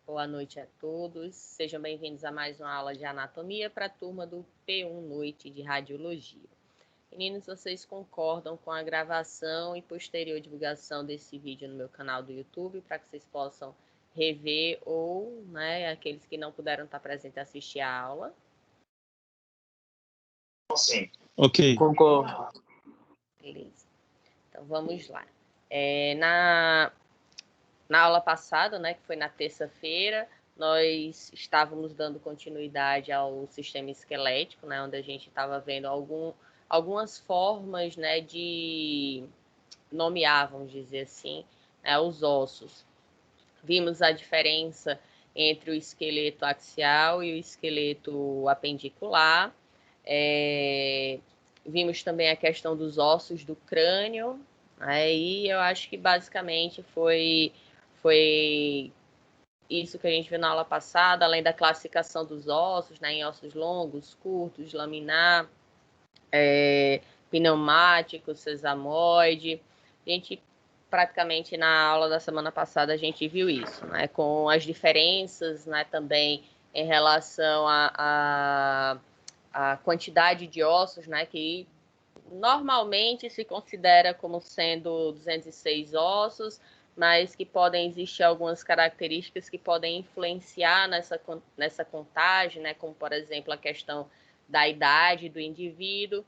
Boa noite a todos. Sejam bem-vindos a mais uma aula de anatomia para a turma do P1 Noite de Radiologia. Meninos, vocês concordam com a gravação e posterior divulgação desse vídeo no meu canal do YouTube para que vocês possam rever ou, aqueles que não puderam estar presentes assistir a aula? Sim. Ok. Concordo. Beleza. Então, vamos lá. Na aula passada, que foi na terça-feira, nós estávamos dando continuidade ao sistema esquelético, onde a gente estava vendo algumas formas, de nomear, vamos dizer assim, os ossos. Vimos a diferença entre o esqueleto axial e o esqueleto apendicular. Vimos também a questão dos ossos do crânio. Aí eu acho que basicamente foi isso que a gente viu na aula passada, além da classificação dos ossos, em ossos longos, curtos, laminar, pneumático, sesamoide. A gente, praticamente na aula da semana passada, a gente viu isso, com as diferenças, também em relação à quantidade de ossos, que normalmente se considera como sendo 206 ossos, mas que podem existir algumas características que podem influenciar nessa contagem, como, por exemplo, a questão da idade do indivíduo.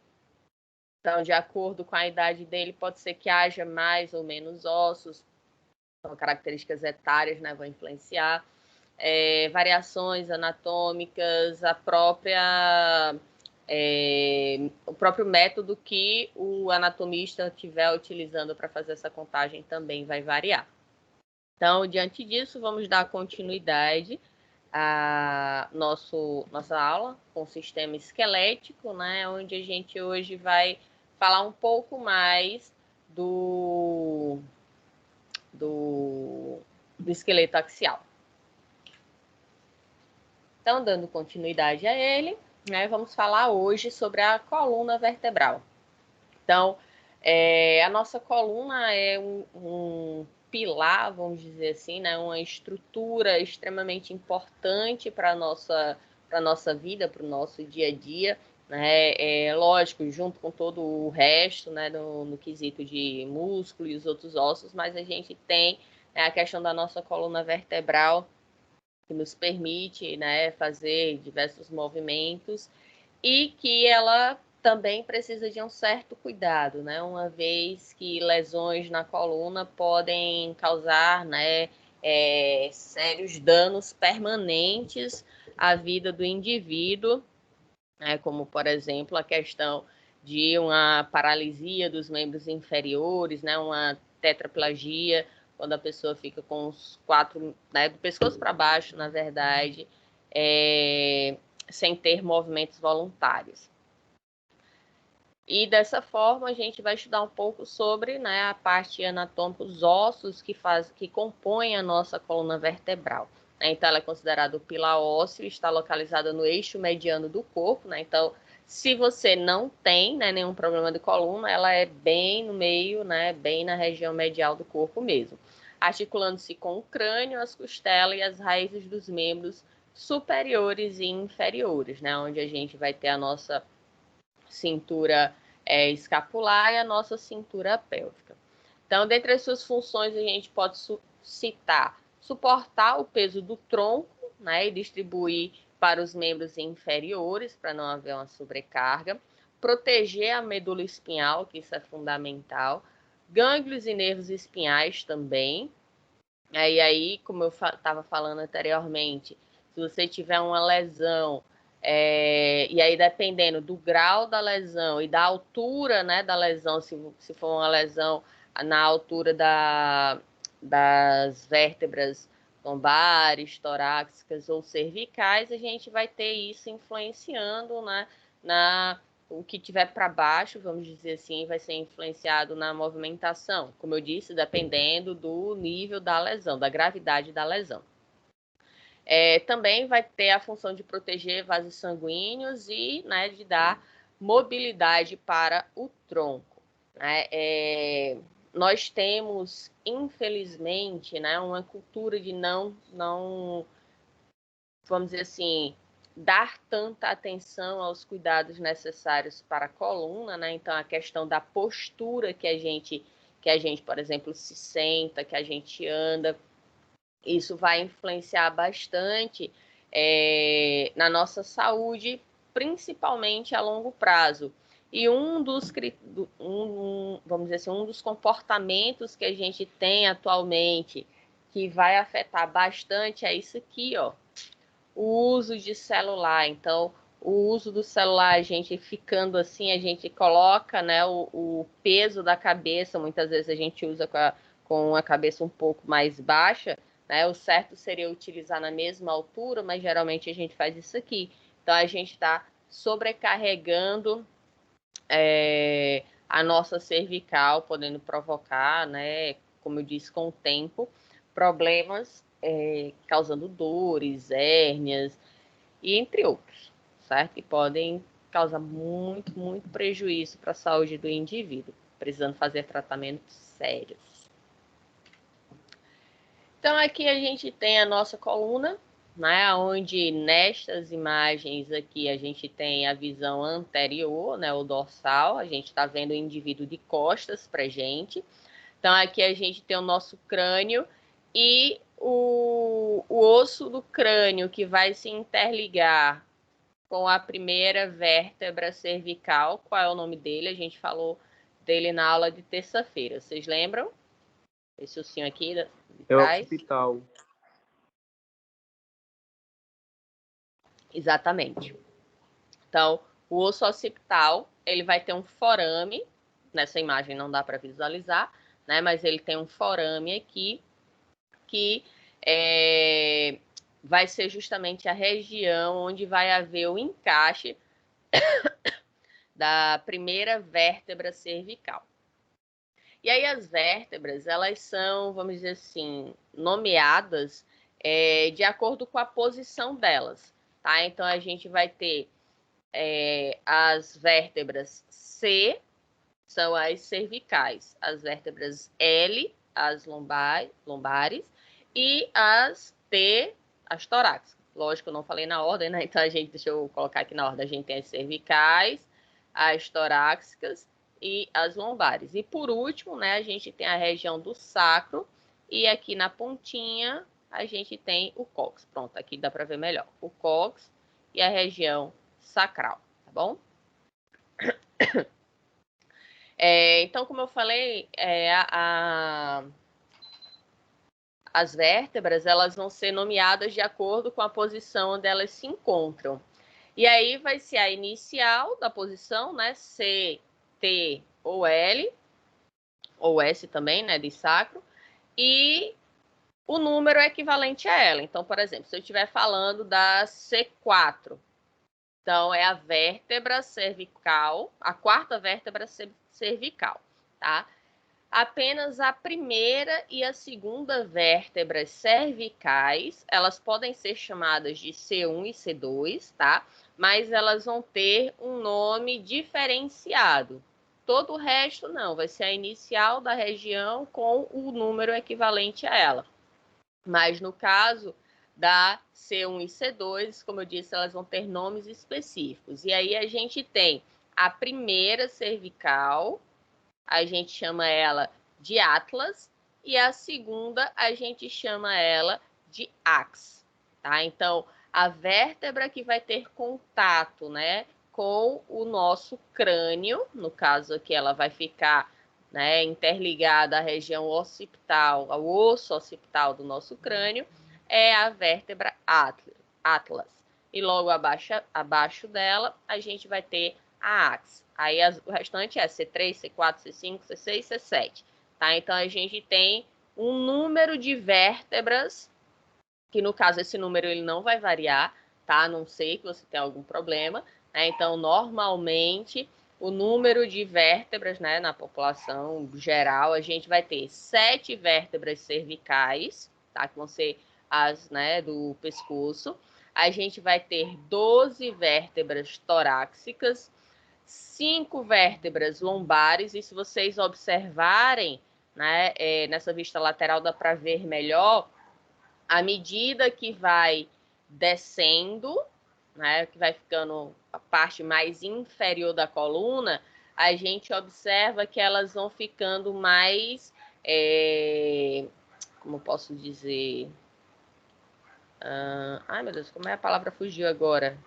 Então, de acordo com a idade dele, pode ser que haja mais ou menos ossos, então, características etárias vão influenciar. Variações anatômicas, o próprio método que o anatomista estiver utilizando para fazer essa contagem também vai variar. Então, diante disso, vamos dar continuidade à nossa aula com o sistema esquelético, onde a gente hoje vai falar um pouco mais do esqueleto axial. Então, dando continuidade a ele, vamos falar hoje sobre a coluna vertebral. Então, a nossa coluna é um pilar, vamos dizer assim, uma estrutura extremamente importante para a nossa vida, para o nosso dia a dia. Lógico, junto com todo o resto, no quesito de músculo e os outros ossos, mas a gente tem a questão da nossa coluna vertebral, que nos permite fazer diversos movimentos e que ela também precisa de um certo cuidado, uma vez que lesões na coluna podem causar sérios danos permanentes à vida do indivíduo, como, por exemplo, a questão de uma paralisia dos membros inferiores, uma tetraplegia, quando a pessoa fica com os quatro, do pescoço para baixo, na verdade, sem ter movimentos voluntários. E dessa forma a gente vai estudar um pouco sobre a parte anatômica, os ossos que compõem a nossa coluna vertebral. Então ela é considerada o pilar ósseo, está localizada no eixo mediano do corpo. Então, se você não tem nenhum problema de coluna, ela é bem no meio, bem na região medial do corpo mesmo, articulando-se com o crânio, as costelas e as raízes dos membros superiores e inferiores, onde a gente vai ter a nossa cintura escapular e a nossa cintura pélvica. Então, dentre as suas funções, a gente pode citar suportar o peso do tronco, e distribuir para os membros inferiores, para não haver uma sobrecarga, proteger a medula espinhal, que isso é fundamental, gânglios e nervos espinhais também. E aí, como eu estava falando anteriormente, se você tiver uma lesão, e aí dependendo do grau da lesão e da altura da lesão, se for uma lesão na altura das vértebras lombares, torácicas ou cervicais, a gente vai ter isso influenciando o que tiver para baixo, vamos dizer assim, vai ser influenciado na movimentação, como eu disse, dependendo do nível da lesão, da gravidade da lesão. Também vai ter a função de proteger vasos sanguíneos e de dar mobilidade para o tronco. nós temos, infelizmente, né, uma cultura de não, vamos dizer assim, dar tanta atenção aos cuidados necessários para a coluna, né? Então, a questão da postura que a gente, por exemplo, se senta, que a gente anda, isso vai influenciar bastante na nossa saúde, principalmente a longo prazo. E vamos dizer assim, um dos comportamentos que a gente tem atualmente que vai afetar bastante é isso aqui, ó, o uso de celular. Então, o uso do celular, a gente ficando assim, a gente coloca, né, o peso da cabeça, muitas vezes a gente usa com a cabeça um pouco mais baixa, né? O certo seria utilizar na mesma altura, mas geralmente a gente faz isso aqui. Então, a gente está sobrecarregando a nossa cervical, podendo provocar, né, como eu disse, com o tempo, problemas causando dores, hérnias, e entre outros, certo? Que podem causar muito, muito prejuízo para a saúde do indivíduo, precisando fazer tratamentos sérios. Então, aqui a gente tem a nossa coluna, né, onde nestas imagens aqui a gente tem a visão anterior, né, o dorsal, a gente está vendo o indivíduo de costas para a gente. Então, aqui a gente tem o nosso crânio e o osso do crânio que vai se interligar com a primeira vértebra cervical. Qual é o nome dele? A gente falou dele na aula de terça-feira. Vocês lembram? Esse ossinho aqui de trás? occipital. Exatamente. Então, o osso occipital, ele vai ter um forame. Nessa imagem não dá para visualizar, né? Mas ele tem um forame aqui que vai ser justamente a região onde vai haver o encaixe da primeira vértebra cervical. E aí as vértebras, elas são, vamos dizer assim, nomeadas de acordo com a posição delas, tá? Então a gente vai ter as vértebras C, são as cervicais, as vértebras L, as lombares, e as T, as torácicas. Lógico, eu não falei na ordem, né? Então deixa eu colocar aqui na ordem, a gente tem as cervicais, as torácicas e as lombares. E por último, né, a gente tem a região do sacro e aqui na pontinha a gente tem o cóccix. Pronto, aqui dá para ver melhor. O cóccix e a região sacral, tá bom? Então, como eu falei, as vértebras elas vão ser nomeadas de acordo com a posição onde elas se encontram. E aí vai ser a inicial da posição, né? C, T ou L, ou S também, né? De sacro. E o número é equivalente a ela. Então, por exemplo, se eu estiver falando da C4, então é a vértebra cervical, a quarta vértebra cervical, tá? Apenas a primeira e a segunda vértebras cervicais, elas podem ser chamadas de C1 e C2, tá? Mas elas vão ter um nome diferenciado. Todo o resto não, vai ser a inicial da região com o número equivalente a ela. Mas no caso da C1 e C2, como eu disse, elas vão ter nomes específicos. E aí a gente tem a primeira cervical, a gente chama ela de Atlas, e a segunda a gente chama ela de Ax, tá? Então, a vértebra que vai ter contato, né, com o nosso crânio, no caso aqui ela vai ficar, né, interligada à região occipital, ao osso occipital do nosso crânio, é a vértebra Atlas. E logo abaixo dela, a gente vai ter a Ax. Aí o restante é C3, C4, C5, C6, C7. Tá? Então, a gente tem um número de vértebras, que no caso esse número ele não vai variar, tá? A não ser que você tenha algum problema. Né? Então, normalmente, o número de vértebras, né, na população geral, a gente vai ter 7 vértebras cervicais, tá? Que vão ser as, né, do pescoço. A gente vai ter 12 vértebras torácicas, 5 vértebras lombares, e se vocês observarem né, nessa vista lateral dá para ver melhor, à medida que vai descendo, né, que vai ficando a parte mais inferior da coluna, a gente observa que elas vão ficando mais, como posso dizer? Ai, meu Deus, como é a palavra fugiu agora?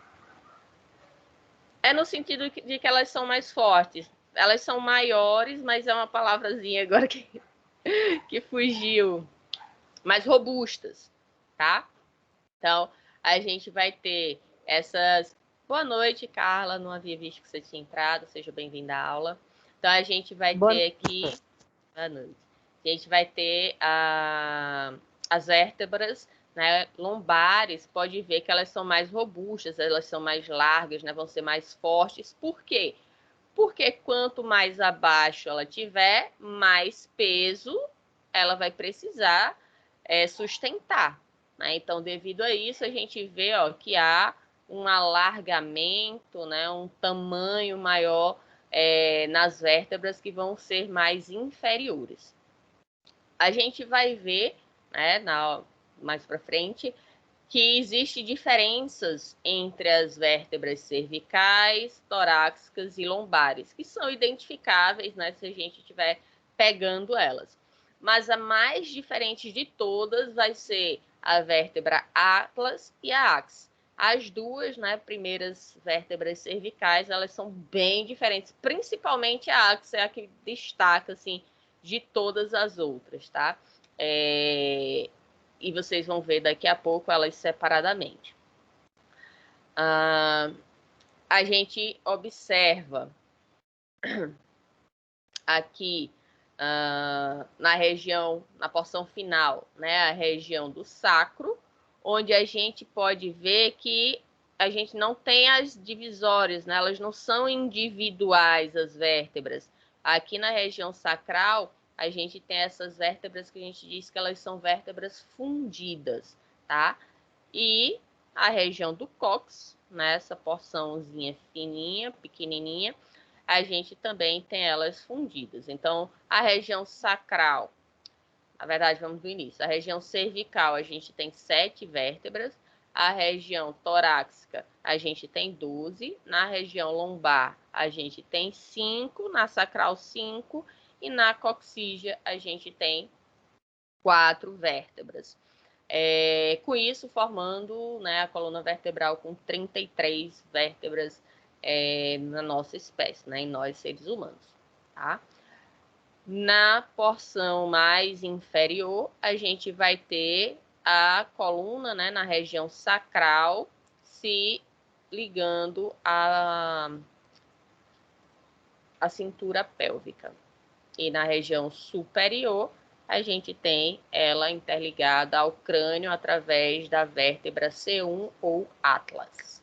É no sentido de que elas são mais fortes. Elas são maiores, mas é uma palavrazinha agora que fugiu. Mais robustas, tá? Então, a gente vai ter essas... Boa noite, Carla. Não havia visto que você tinha entrado. Seja bem-vinda à aula. Então, a gente vai ter aqui... Boa noite. A gente vai ter as vértebras, né, lombares. Pode ver que elas são mais robustas, elas são mais largas, né, vão ser mais fortes. Por quê? Porque quanto mais abaixo ela tiver, mais peso ela vai precisar sustentar, né? Então, devido a isso, a gente vê, ó, que há um alargamento, né, um tamanho maior nas vértebras que vão ser mais inferiores. A gente vai ver, né, mais para frente, que existem diferenças entre as vértebras cervicais, torácicas e lombares, que são identificáveis, né, se a gente estiver pegando elas. Mas a mais diferente de todas vai ser a vértebra atlas e a axis. As duas, né, primeiras vértebras cervicais, elas são bem diferentes, principalmente a axis é a que destaca, assim, de todas as outras, tá? E vocês vão ver daqui a pouco elas separadamente. A gente observa aqui na região, na porção final, né, a região do sacro, onde a gente pode ver que a gente não tem as divisórias, né, elas não são individuais as vértebras. Aqui na região sacral, a gente tem essas vértebras que a gente diz que elas são vértebras fundidas, tá? E a região do cóccix, nessa porçãozinha fininha, pequenininha, a gente também tem elas fundidas. Então, a região sacral, na verdade, vamos do início. A região cervical, a gente tem 7 vértebras. A região torácica, a gente tem 12. Na região lombar, a gente tem 5. Na sacral, 5. E na coxígea, a gente tem 4 vértebras. Com isso, formando, né, a coluna vertebral com 33 vértebras na nossa espécie, né, em nós seres humanos. Tá? Na porção mais inferior, a gente vai ter a coluna, né, na região sacral, se ligando à cintura pélvica. E na região superior, a gente tem ela interligada ao crânio através da vértebra C1 ou atlas.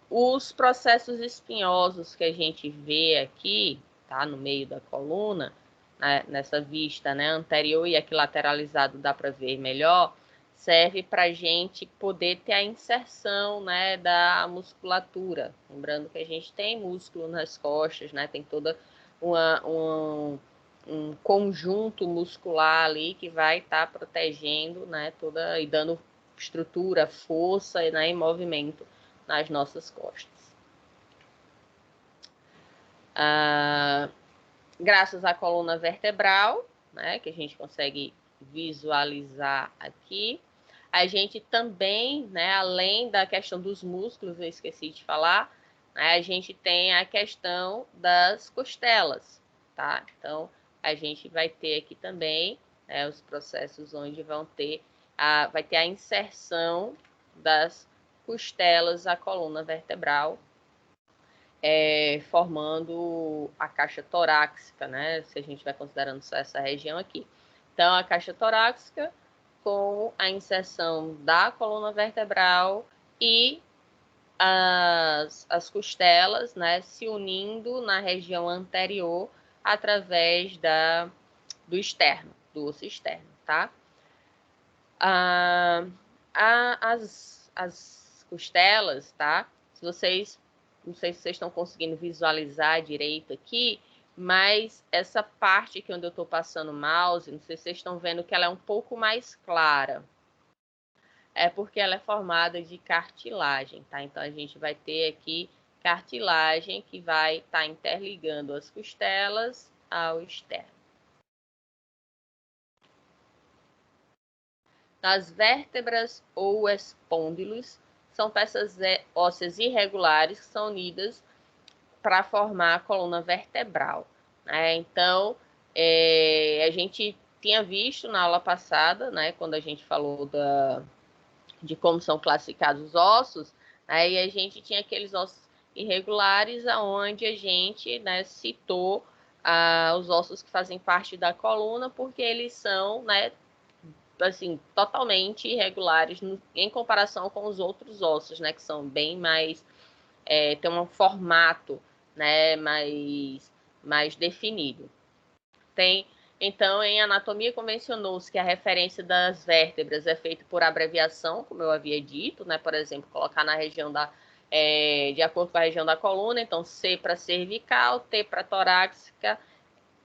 Os processos espinhosos que a gente vê aqui, tá, no meio da coluna, né, nessa vista, né, anterior e aqui lateralizado dá para ver melhor, serve para a gente poder ter a inserção, né, da musculatura. Lembrando que a gente tem músculo nas costas, né, tem toda um conjunto muscular ali que vai estar protegendo, né, toda e dando estrutura, força, né, e movimento nas nossas costas. Graças à coluna vertebral, né, que a gente consegue visualizar aqui, a gente também, né, além da questão dos músculos, eu esqueci de falar, né, a gente tem a questão das costelas, tá? Então, a gente vai ter aqui também, né, os processos onde vai ter a inserção das costelas à coluna vertebral, formando a caixa torácica, né? Se a gente vai considerando só essa região aqui. Então, a caixa torácica com a inserção da coluna vertebral e as costelas, né, se unindo na região anterior através do externo, do osso externo, tá? As costelas, tá? Se vocês não sei se vocês estão conseguindo visualizar direito aqui, mas essa parte aqui onde eu estou passando o mouse, não sei se vocês estão vendo que ela é um pouco mais clara. É porque ela é formada de cartilagem, tá? Então, a gente vai ter aqui cartilagem que vai estar interligando as costelas ao externo. As vértebras ou espôndilos são peças ósseas irregulares que são unidas para formar a coluna vertebral, né? Então, a gente tinha visto na aula passada, né, quando a gente falou de como são classificados os ossos, aí a gente tinha aqueles ossos irregulares, aonde a gente, né, citou os ossos que fazem parte da coluna, porque eles são, né, assim, totalmente irregulares em comparação com os outros ossos, né, que são bem mais, tem um formato, né, mais definido. Então, em anatomia convencionou-se que a referência das vértebras é feita por abreviação, como eu havia dito, né, por exemplo, colocar na região de acordo com a região da coluna, então C para cervical, T para torácica,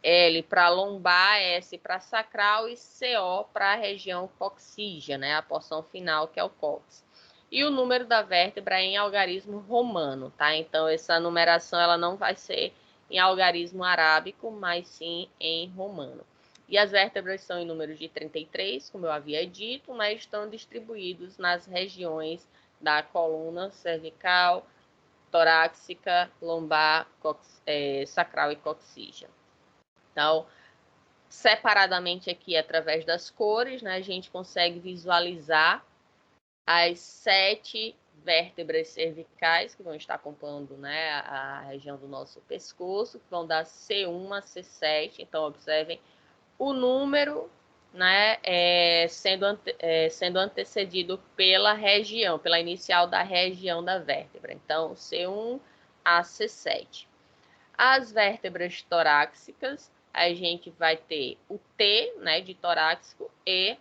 L para lombar, S para sacral e CO para a região coxígea, né, a porção final que é o cóccix. E o número da vértebra é em algarismo romano, tá? Então essa numeração ela não vai ser em algarismo arábico, mas sim em romano. E as vértebras são em número de 33, como eu havia dito, mas estão distribuídos nas regiões da coluna cervical, torácica, lombar, sacral e coxígea. Então, separadamente aqui, através das cores, né, a gente consegue visualizar as 7 vértebras cervicais, que vão estar compondo, né, a região do nosso pescoço, que vão dar C1 a C7. Então, observem o número, né, sendo antecedido pela região, pela inicial da região da vértebra. Então, C1 a C7. As vértebras torácicas, a gente vai ter o T, né, de torácico, e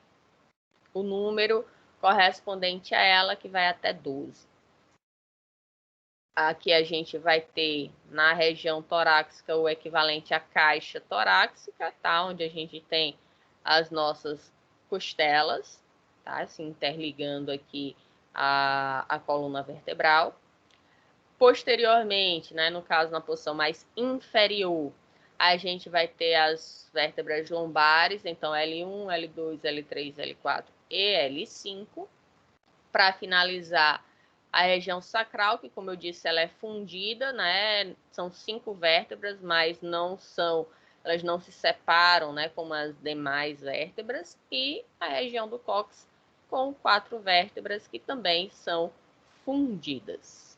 o número correspondente a ela, que vai até 12. Aqui a gente vai ter na região torácica o equivalente à caixa torácica, tá? Onde a gente tem as nossas costelas, tá? Se interligando aqui a coluna vertebral. Posteriormente, né, no caso, na posição mais inferior, a gente vai ter as vértebras lombares, então L1, L2, L3, L4 e L5. Para finalizar, a região sacral, que, como eu disse, ela é fundida, né? São 5 vértebras, mas elas não se separam, né, como as demais vértebras. E a região do cóccix, com 4 vértebras, que também são fundidas.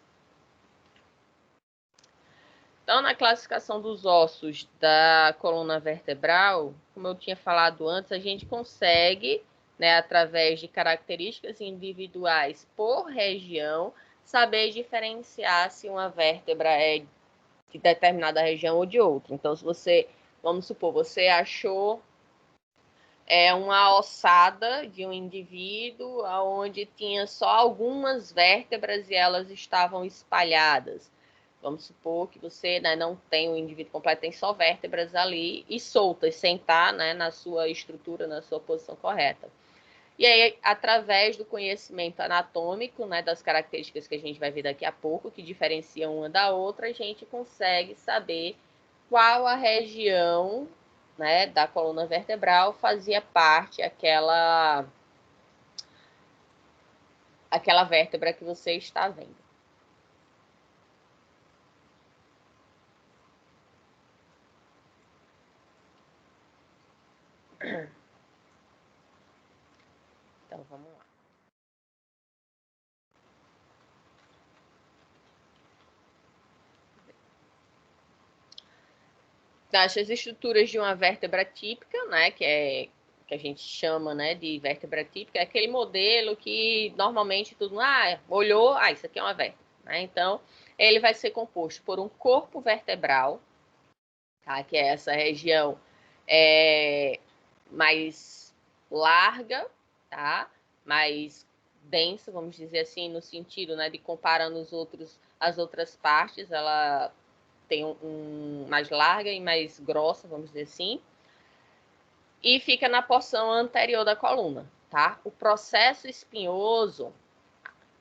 Então, na classificação dos ossos da coluna vertebral, como eu tinha falado antes, a gente consegue, né, através de características individuais por região, saber diferenciar se uma vértebra é de determinada região ou de outra. Então, se você, vamos supor, você achou uma ossada de um indivíduo onde tinha só algumas vértebras e elas estavam espalhadas. Vamos supor que você, né, não tem o indivíduo completo, tem só vértebras ali e soltas, sem estar, né, na sua estrutura, na sua posição correta. E aí, através do conhecimento anatômico, né, das características que a gente vai ver daqui a pouco, que diferenciam uma da outra, a gente consegue saber qual a região, né, da coluna vertebral fazia parte aquela vértebra que você está vendo. Então, vamos lá. As estruturas de uma vértebra típica, né, que a gente chama, né, de vértebra típica, é aquele modelo que normalmente tudo olhou, isso aqui é uma vértebra, né? Então, ele vai ser composto por um corpo vertebral, tá, que é essa região mais larga, tá, mais denso, vamos dizer assim, no sentido, né, de comparando as outras partes, ela tem mais larga e mais grossa, vamos dizer assim, e fica na porção anterior da coluna, tá? O processo espinhoso,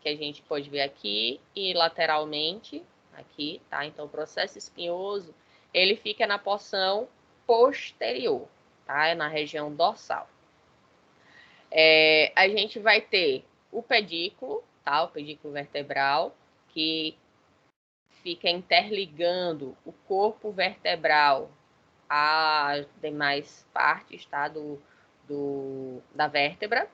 que a gente pode ver aqui e lateralmente, aqui, tá? Então, o processo espinhoso, ele fica na porção posterior, tá? É na região dorsal. A gente vai ter o pedículo, tá? O pedículo vertebral, que fica interligando o corpo vertebral às demais partes, tá? Da vértebra.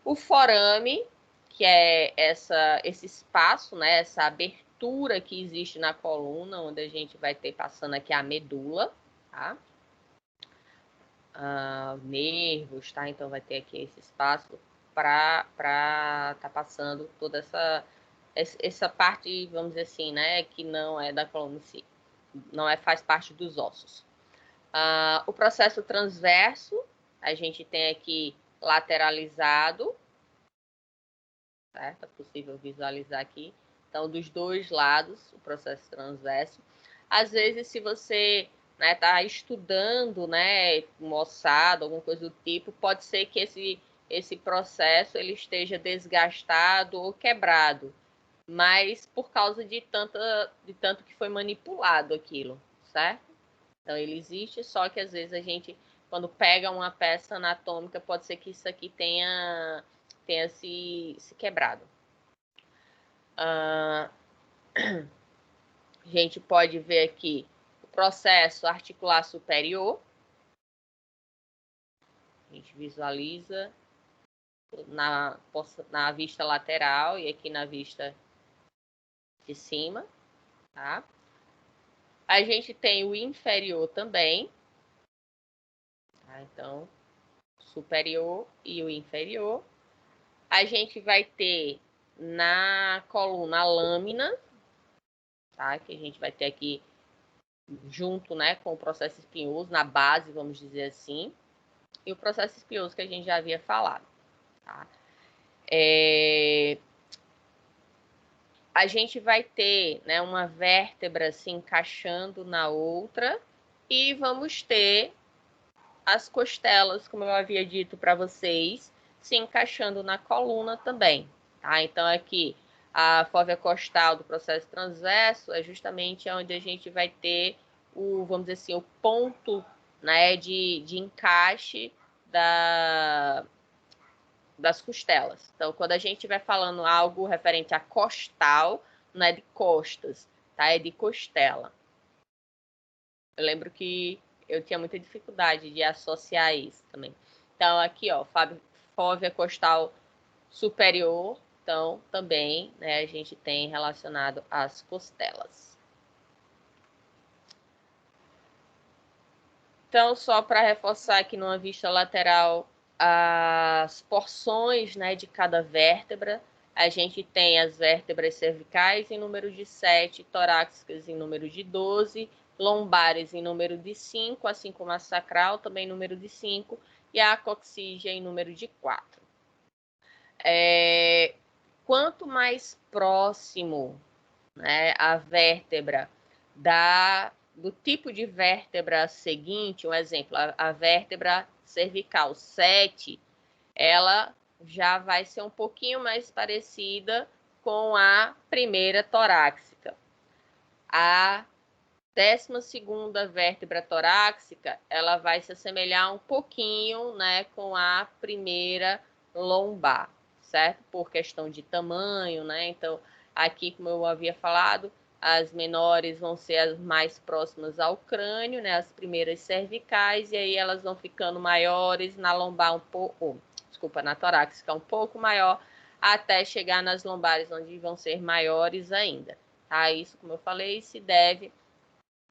O forame, que é esse espaço, né? Essa abertura que existe na coluna, onde a gente vai ter passando aqui a medula, tá? Nervos, tá? Então vai ter aqui esse espaço para tá passando toda essa parte, vamos dizer assim, né? Que não é da coluna em si, não faz parte dos ossos. O processo transverso, a gente tem aqui lateralizado, certo? É possível visualizar aqui. Então, dos dois lados, o processo transverso. Às vezes, se você tá estudando, né, moçado, alguma coisa do tipo, pode ser que esse processo ele esteja desgastado ou quebrado, mas por causa de tanto que foi manipulado aquilo, certo? Então, ele existe, só que às vezes a gente, quando pega uma peça anatômica, pode ser que isso aqui tenha se quebrado. A gente pode ver aqui o processo articular superior. A gente visualiza na vista lateral e aqui na vista de cima, tá? A gente tem o inferior também, tá? Então, superior e o inferior. A gente vai ter na coluna a lâmina, tá? Que a gente vai ter aqui junto, né, com o processo espinhoso, na base, vamos dizer assim, e o processo espinhoso que a gente já havia falado, tá? A gente vai ter, né, uma vértebra se encaixando na outra e vamos ter as costelas, como eu havia dito para vocês, se encaixando na coluna também, tá? Então, aqui, a fóvea costal do processo transverso é justamente onde a gente vai ter vamos dizer assim, o ponto, né, de encaixe das costelas. Então, quando a gente estiver falando algo referente a costal, não é de costas, tá? É de costela. Eu lembro que eu tinha muita dificuldade de associar isso também. Então, aqui, ó, fóvea costal superior, então, também, né, a gente tem relacionado às costelas. Então, só para reforçar aqui numa vista lateral as porções, né, de cada vértebra, a gente tem as vértebras cervicais em número de 7, torácicas em número de 12, lombares em número de 5, assim como a sacral também em número de 5, e a coxígea em número de 4. Quanto mais próximo, né, a vértebra do tipo de vértebra seguinte, um exemplo, a vértebra cervical 7, ela já vai ser um pouquinho mais parecida com a primeira torácica. A 12ª vértebra torácica, ela vai se assemelhar um pouquinho, né, com a primeira lombar, certo? Por questão de tamanho, né? Então, aqui, como eu havia falado, as menores vão ser as mais próximas ao crânio, né? As primeiras cervicais, e aí elas vão ficando maiores na lombar na torácica um pouco maior, até chegar nas lombares, onde vão ser maiores ainda. Tá? Isso, como eu falei, se deve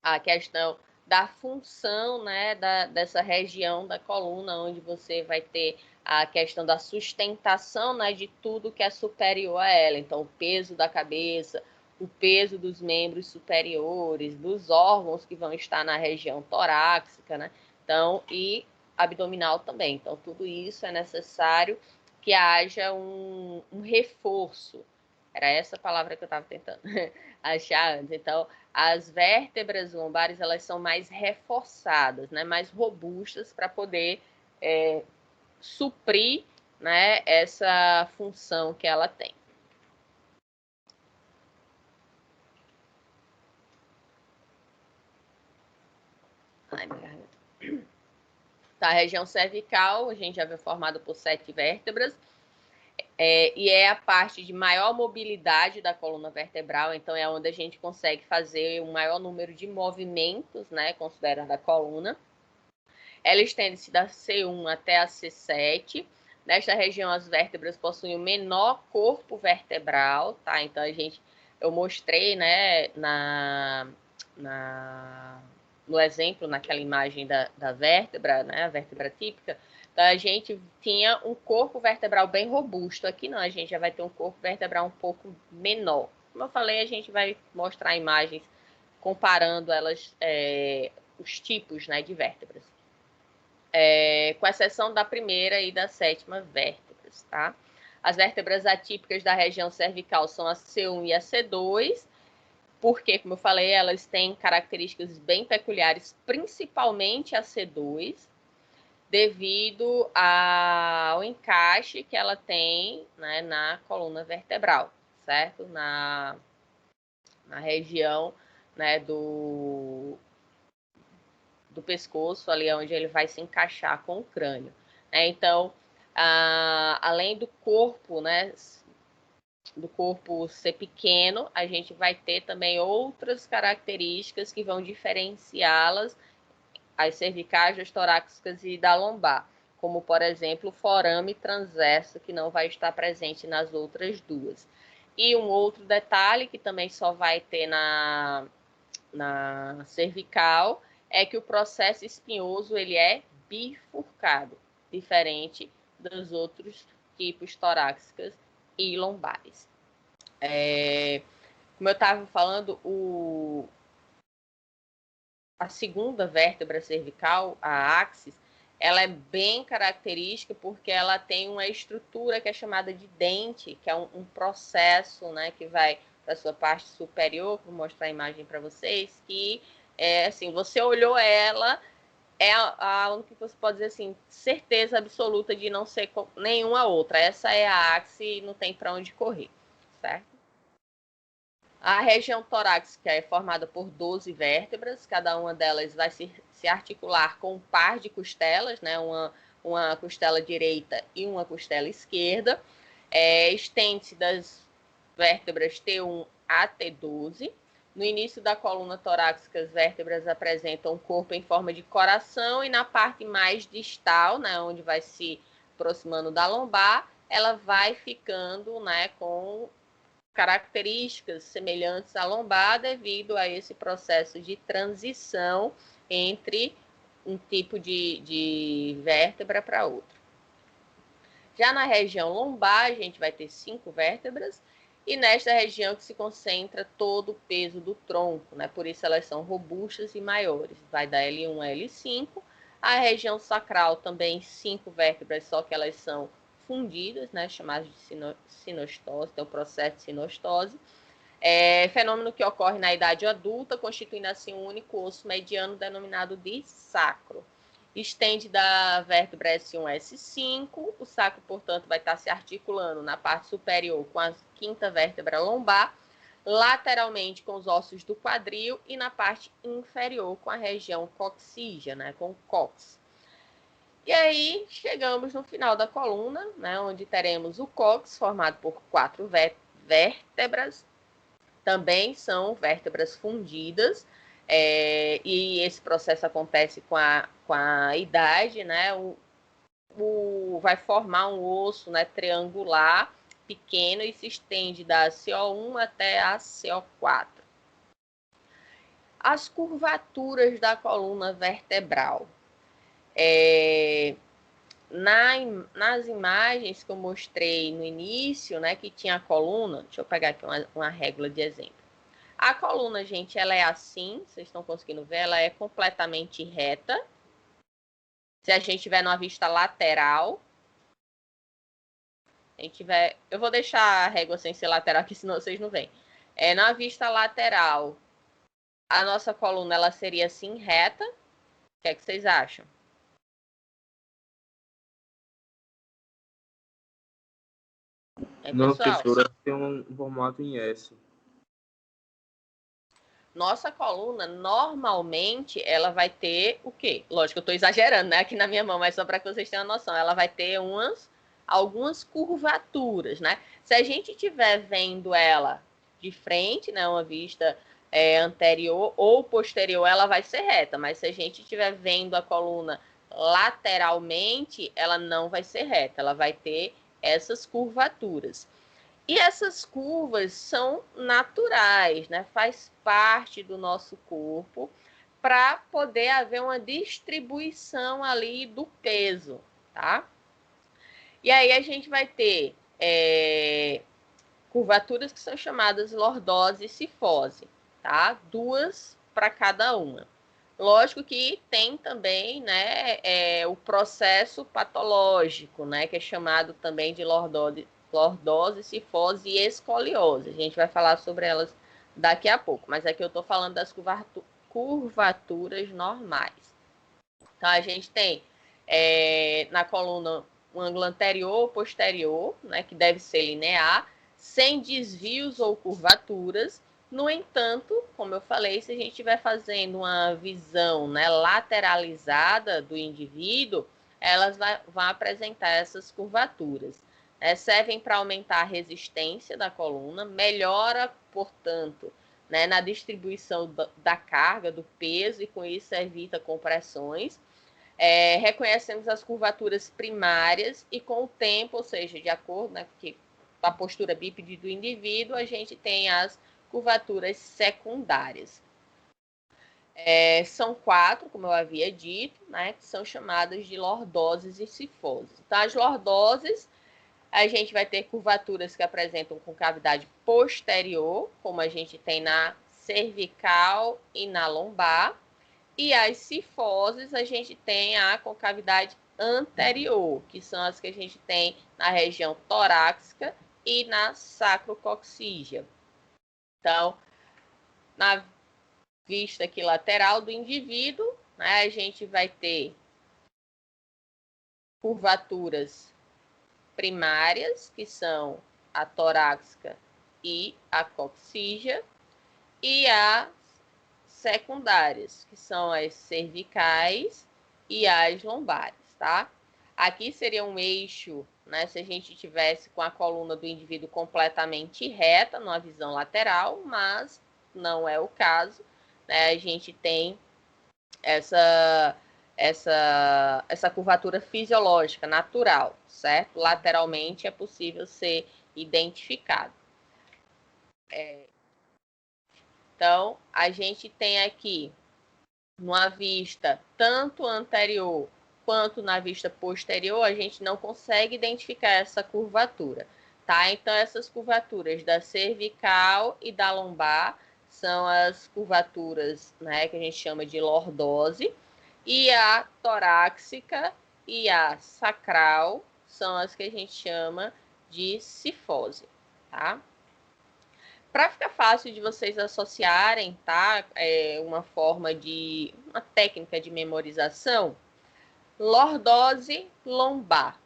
à questão da função, né, dessa região da coluna, onde você vai ter a questão da sustentação, né, de tudo que é superior a ela. Então, o peso da cabeça, o peso dos membros superiores, dos órgãos que vão estar na região torácica, né? Então, e abdominal também. Então, tudo isso é necessário que haja um reforço. Era essa palavra que eu estava tentando achar antes. Então, as vértebras lombares, elas são mais reforçadas, né, mais robustas para poder suprir, né, essa função que ela tem. Ai, minha garganta. Tá, a região cervical, a gente já viu formada por 7 vértebras, e é a parte de maior mobilidade da coluna vertebral, então é onde a gente consegue fazer o maior número de movimentos, né, considerando a coluna. Ela estende-se da C1 até a C7. Nesta região, as vértebras possuem o menor corpo vertebral, tá? Então, eu mostrei, né, no exemplo, naquela imagem da vértebra, né, a vértebra típica. Então, a gente tinha um corpo vertebral bem robusto. Aqui não, a gente já vai ter um corpo vertebral um pouco menor. Como eu falei, a gente vai mostrar imagens comparando elas, os tipos, né, de vértebras. Com exceção da primeira e da sétima vértebras, tá? As vértebras atípicas da região cervical são a C1 e a C2, porque, como eu falei, elas têm características bem peculiares, principalmente a C2, devido ao encaixe que ela tem, né, na coluna vertebral, certo? Na região, né, do pescoço, ali onde ele vai se encaixar com o crânio. Então, além do corpo, né, do corpo ser pequeno, a gente vai ter também outras características que vão diferenciá-las, as cervicais, das torácicas e da lombar, como, por exemplo, o forame transverso, que não vai estar presente nas outras duas. E um outro detalhe que também só vai ter na cervical é que o processo espinhoso ele é bifurcado, diferente dos outros tipos torácicas e lombares. Como eu estava falando, a segunda vértebra cervical, a axis, ela é bem característica porque ela tem uma estrutura que é chamada de dente, que é um processo, né, que vai da sua parte superior, vou mostrar a imagem para vocês, que assim, você olhou ela, é a única que você pode dizer assim, certeza absoluta de não ser nenhuma outra. Essa é a axis e não tem para onde correr, certo? A região torácica é formada por 12 vértebras, cada uma delas vai se articular com um par de costelas, né? Uma costela direita e uma costela esquerda. Estende-se das vértebras T1 a T12. No início da coluna torácica, as vértebras apresentam um corpo em forma de coração e na parte mais distal, né, onde vai se aproximando da lombar, ela vai ficando, né, com características semelhantes à lombar devido a esse processo de transição entre um tipo de vértebra para outro. Já na região lombar, a gente vai ter 5 vértebras, e nesta região que se concentra todo o peso do tronco, né? Por isso elas são robustas e maiores. Vai da L1 a L5. A região sacral também 5 vértebras, só que elas são fundidas, né? Chamadas de sinostose, tem o processo de sinostose. Fenômeno que ocorre na idade adulta, constituindo assim um único osso mediano denominado de sacro. Estende da vértebra S1 a S5, o sacro, portanto, vai estar se articulando na parte superior com a quinta vértebra lombar, lateralmente com os ossos do quadril e na parte inferior com a região coxígea, né, com o cox. E aí chegamos no final da coluna, né, onde teremos o cox, formado por 4 vértebras, também são vértebras fundidas, e esse processo acontece com a idade, né? Vai formar um osso, né, triangular, pequeno, e se estende da CO1 até a CO4. As curvaturas da coluna vertebral. Nas imagens que eu mostrei no início, né, que tinha a coluna, deixa eu pegar aqui uma régua de exemplo. A coluna, gente, ela é assim, vocês estão conseguindo ver, ela é completamente reta. Se a gente tiver numa vista lateral, a gente tiver... Eu vou deixar a régua sem ser lateral aqui, senão vocês não veem. Na vista lateral, a nossa coluna ela seria assim reta. O que é que vocês acham? Não, Pessoal? professora, tem um formato em S. Nossa coluna, normalmente, ela vai ter o quê? Lógico, eu estou exagerando, né? Aqui na minha mão, mas só para que vocês tenham uma noção. Ela vai ter algumas curvaturas, né? Se a gente estiver vendo ela de frente, né? Uma vista anterior ou posterior, ela vai ser reta. Mas se a gente estiver vendo a coluna lateralmente, ela não vai ser reta. Ela vai ter essas curvaturas. E essas curvas são naturais, né? Faz parte do nosso corpo para poder haver uma distribuição ali do peso, tá? E aí a gente vai ter curvaturas que são chamadas lordose e cifose, tá? 2 para cada uma. Lógico que tem também, né, o processo patológico, né, que é chamado também de lordose, cifose e escoliose. A gente vai falar sobre elas daqui a pouco, mas aqui eu estou falando das curvaturas normais. Então, a gente tem na coluna um ângulo anterior ou posterior, né, que deve ser linear, sem desvios ou curvaturas. No entanto, como eu falei, se a gente estiver fazendo uma visão, né, lateralizada do indivíduo, elas vão apresentar essas curvaturas. Servem para aumentar a resistência da coluna, melhora, portanto, né, na distribuição da carga, do peso, e com isso evita compressões. Reconhecemos as curvaturas primárias e com o tempo, ou seja, de acordo, né, com a postura bípede do indivíduo, a gente tem as curvaturas secundárias. São 4, como eu havia dito, né, que são chamadas de lordoses e cifoses. Então, as lordoses, a gente vai ter curvaturas que apresentam concavidade posterior, como a gente tem na cervical e na lombar. E as cifoses, a gente tem a concavidade anterior, que são as que a gente tem na região torácica e na sacrococcígea. Então, na vista aqui lateral do indivíduo, né, a gente vai ter curvaturas primárias, que são a torácica e a coccígea, e as secundárias, que são as cervicais e as lombares, tá? Aqui seria um eixo, né, se a gente tivesse com a coluna do indivíduo completamente reta, numa visão lateral, mas não é o caso, né? A gente tem essa curvatura fisiológica, natural, certo? Lateralmente é possível ser identificado. Então, a gente tem aqui, numa vista tanto anterior quanto na vista posterior, a gente não consegue identificar essa curvatura, tá? Então, essas curvaturas da cervical e da lombar são as curvaturas, né, que a gente chama de lordose, e a torácica e a sacral são as que a gente chama de cifose, tá? Para ficar fácil de vocês associarem, tá? Uma técnica de memorização, lordose lombar,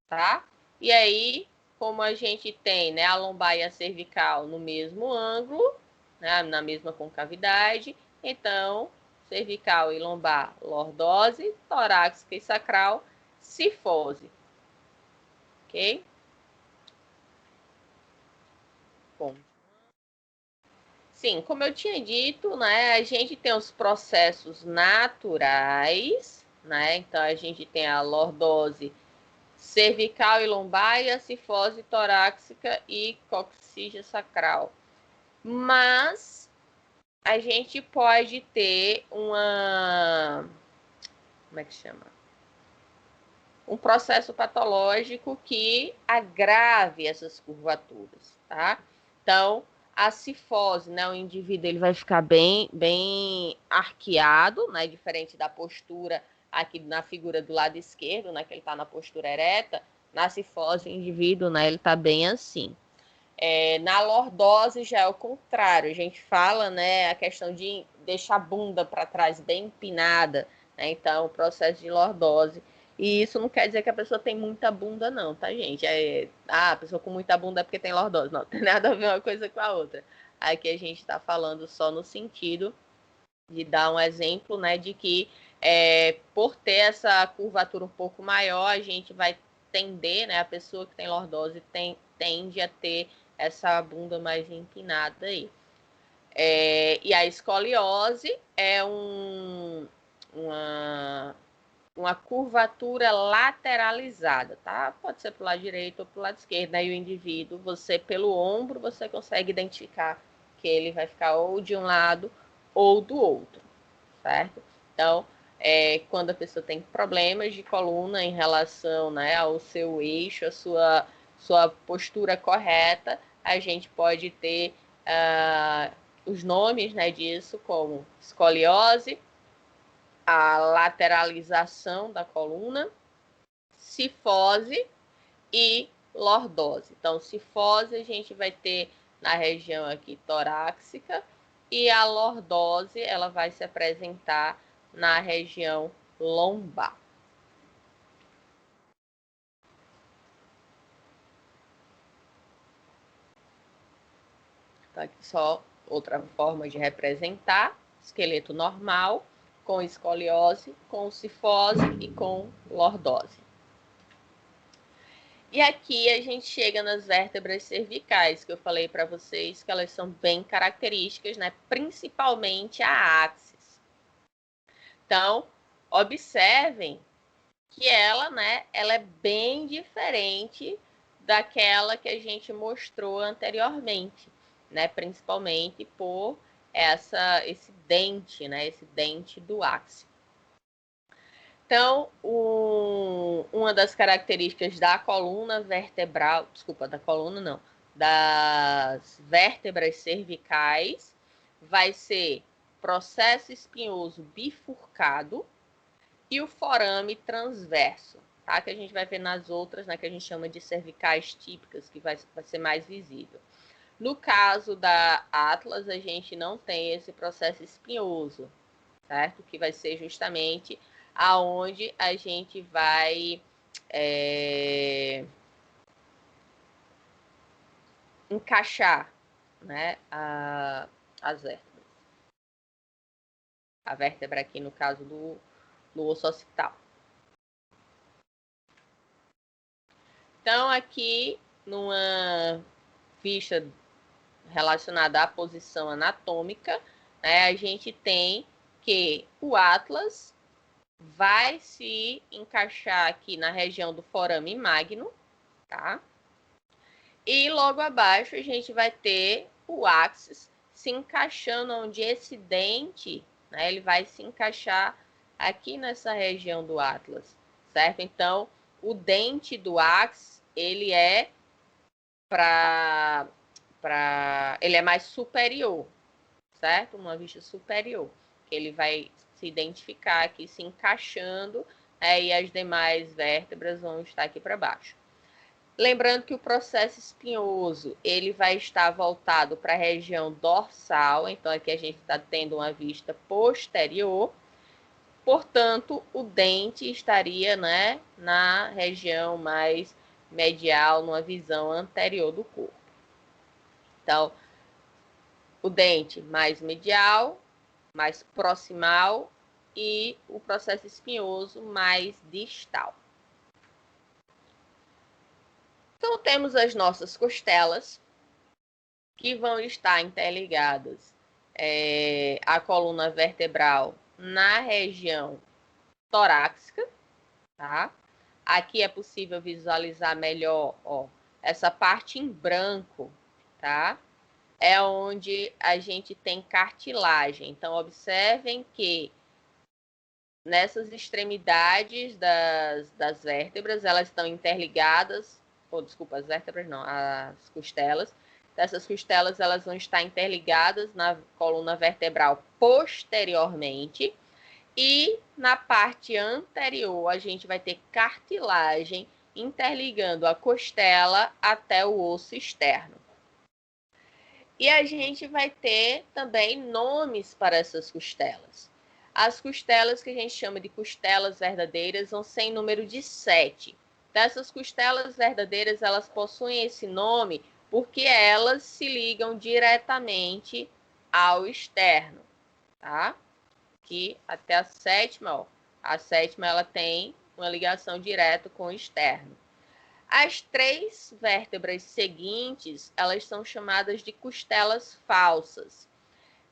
tá? E aí, como a gente tem, né, a lombar e a cervical no mesmo ângulo, né, na mesma concavidade, então, cervical e lombar, lordose, torácica e sacral, cifose. Ok? Bom. Sim, como eu tinha dito, né, a gente tem os processos naturais, né? Então a gente tem a lordose cervical e lombar e a cifose torácica e coccígea sacral. Mas a gente pode ter como é que chama? Um processo patológico que agrave essas curvaturas, tá? Então, a cifose, né, o indivíduo ele vai ficar bem arqueado, né, diferente da postura aqui na figura do lado esquerdo, né, que ele está na postura ereta. Na cifose, o indivíduo, né, ele está bem assim. Na lordose já é o contrário. A gente fala, né, a questão de deixar a bunda para trás bem empinada, né? Então, o processo de lordose. E isso não quer dizer que a pessoa tem muita bunda, não, tá, gente? A pessoa com muita bunda é porque tem lordose. Não, tem nada a ver uma coisa com a outra. Aqui a gente está falando só no sentido de dar um exemplo, né, de que por ter essa curvatura um pouco maior, a gente vai tender, né, a pessoa que tem lordose tende a ter essa bunda mais empinada aí. E a escoliose é uma curvatura lateralizada, tá? Pode ser para o lado direito ou para o lado esquerdo. Aí o indivíduo, você pelo ombro, você consegue identificar que ele vai ficar ou de um lado ou do outro, certo? Então, quando a pessoa tem problemas de coluna em relação, né, ao seu eixo, a sua postura correta, a gente pode ter os nomes, né, disso como escoliose, a lateralização da coluna, cifose e lordose. Então, cifose a gente vai ter na região aqui torácica e a lordose ela vai se apresentar na região lombar. Então, aqui só outra forma de representar: esqueleto normal, com escoliose, com cifose e com lordose. E aqui a gente chega nas vértebras cervicais, que eu falei para vocês que elas são bem características, né? Principalmente a áxis. Então, observem que ela, né, ela é bem diferente daquela que a gente mostrou anteriormente, né? Principalmente por esse dente, né? Esse dente do áxis. Então, uma das características da coluna vertebral, desculpa, da coluna não, das vértebras cervicais, vai ser processo espinhoso bifurcado e o forame transverso, tá? Que a gente vai ver nas outras, né, que a gente chama de cervicais típicas, que vai ser mais visível. No caso da Atlas, a gente não tem esse processo espinhoso, certo? Que vai ser justamente aonde a gente vai encaixar, né, as vértebras. A vértebra aqui no caso do osso occipital. Então, aqui, numa ficha relacionada à posição anatômica, né, a gente tem que o Atlas vai se encaixar aqui na região do forame magno, tá? E logo abaixo a gente vai ter o axis se encaixando onde esse dente, né, ele vai se encaixar aqui nessa região do Atlas, certo? Então, o dente do axis, ele é ele é mais superior, certo? Uma vista superior. Ele vai se identificar aqui, se encaixando, e as demais vértebras vão estar aqui para baixo. Lembrando que o processo espinhoso, ele vai estar voltado para a região dorsal, então aqui a gente está tendo uma vista posterior, portanto, o dente estaria, né, na região mais medial, numa visão anterior do corpo. Então, o dente mais medial, mais proximal e o processo espinhoso mais distal. Então, temos as nossas costelas, que vão estar interligadas à coluna vertebral na região torácica, tá? Aqui é possível visualizar melhor, ó, essa parte em branco, tá? É onde a gente tem cartilagem. Então, observem que nessas extremidades das vértebras, elas estão interligadas, desculpa, as vértebras não, as costelas. Essas costelas, elas vão estar interligadas na coluna vertebral posteriormente e na parte anterior a gente vai ter cartilagem interligando a costela até o osso externo. E a gente vai ter também nomes para essas costelas. As costelas que a gente chama de costelas verdadeiras vão ser em número de 7. Dessas costelas verdadeiras, elas possuem esse nome porque elas se ligam diretamente ao externo, tá? Aqui até a sétima, ó. A sétima ela tem uma ligação direta com o externo. As 3 vértebras seguintes, elas são chamadas de costelas falsas.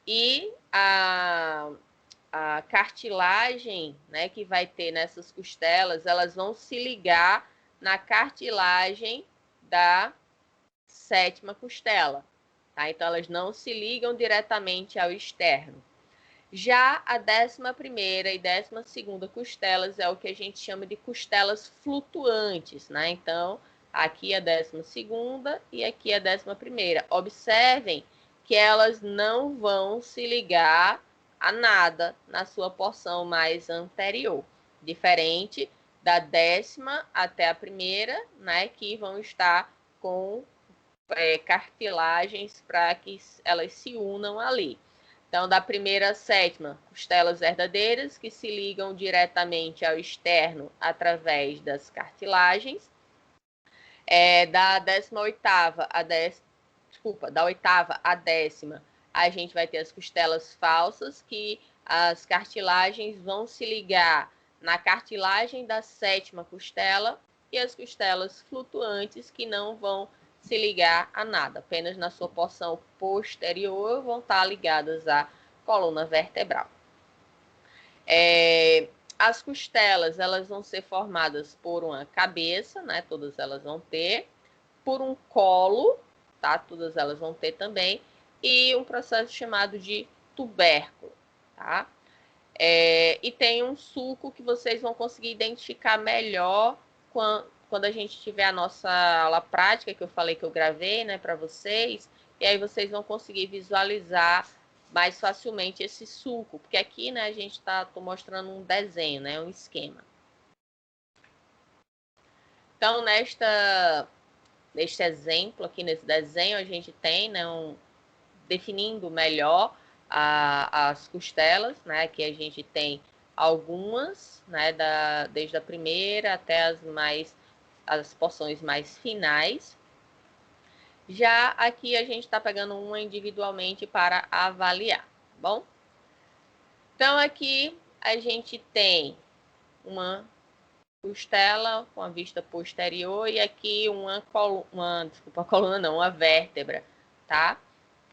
E a cartilagem, né, que vai ter nessas costelas, elas vão se ligar na cartilagem da 7ª costela. Tá? Então, elas não se ligam diretamente ao externo. Já a 11ª e 12ª costelas é o que a gente chama de costelas flutuantes, né? Então, aqui a 12ª e aqui a 11ª. Observem que elas não vão se ligar a nada na sua porção mais anterior, diferente da 10ª até a 1ª, né? Que vão estar com cartilagens para que elas se unam ali. Então, da 1ª à 7ª, costelas verdadeiras que se ligam diretamente ao externo através das cartilagens. Da 18ª à da 8ª à 10ª, a gente vai ter as costelas falsas, que as cartilagens vão se ligar na cartilagem da 7ª costela, e as costelas flutuantes, que não vão se ligar a nada, apenas na sua porção posterior vão estar ligadas à coluna vertebral. As costelas, elas vão ser formadas por uma cabeça, né? Todas elas vão ter, por um colo, tá? Todas elas vão ter também, e um processo chamado de tubérculo, tá? E tem um sulco que vocês vão conseguir identificar melhor quando a gente tiver a nossa aula prática, que eu falei que eu gravei, né, para vocês, e aí vocês vão conseguir visualizar mais facilmente esse sulco, porque aqui, né, a gente tô mostrando um desenho, né, um esquema. Então, neste exemplo aqui, nesse desenho, a gente tem, né, definindo melhor as costelas, né, aqui a gente tem algumas, né, desde a 1ª até as porções mais finais. Já aqui a gente está pegando uma individualmente para avaliar, tá bom? Então, aqui a gente tem uma costela com a vista posterior e aqui uma vértebra, tá?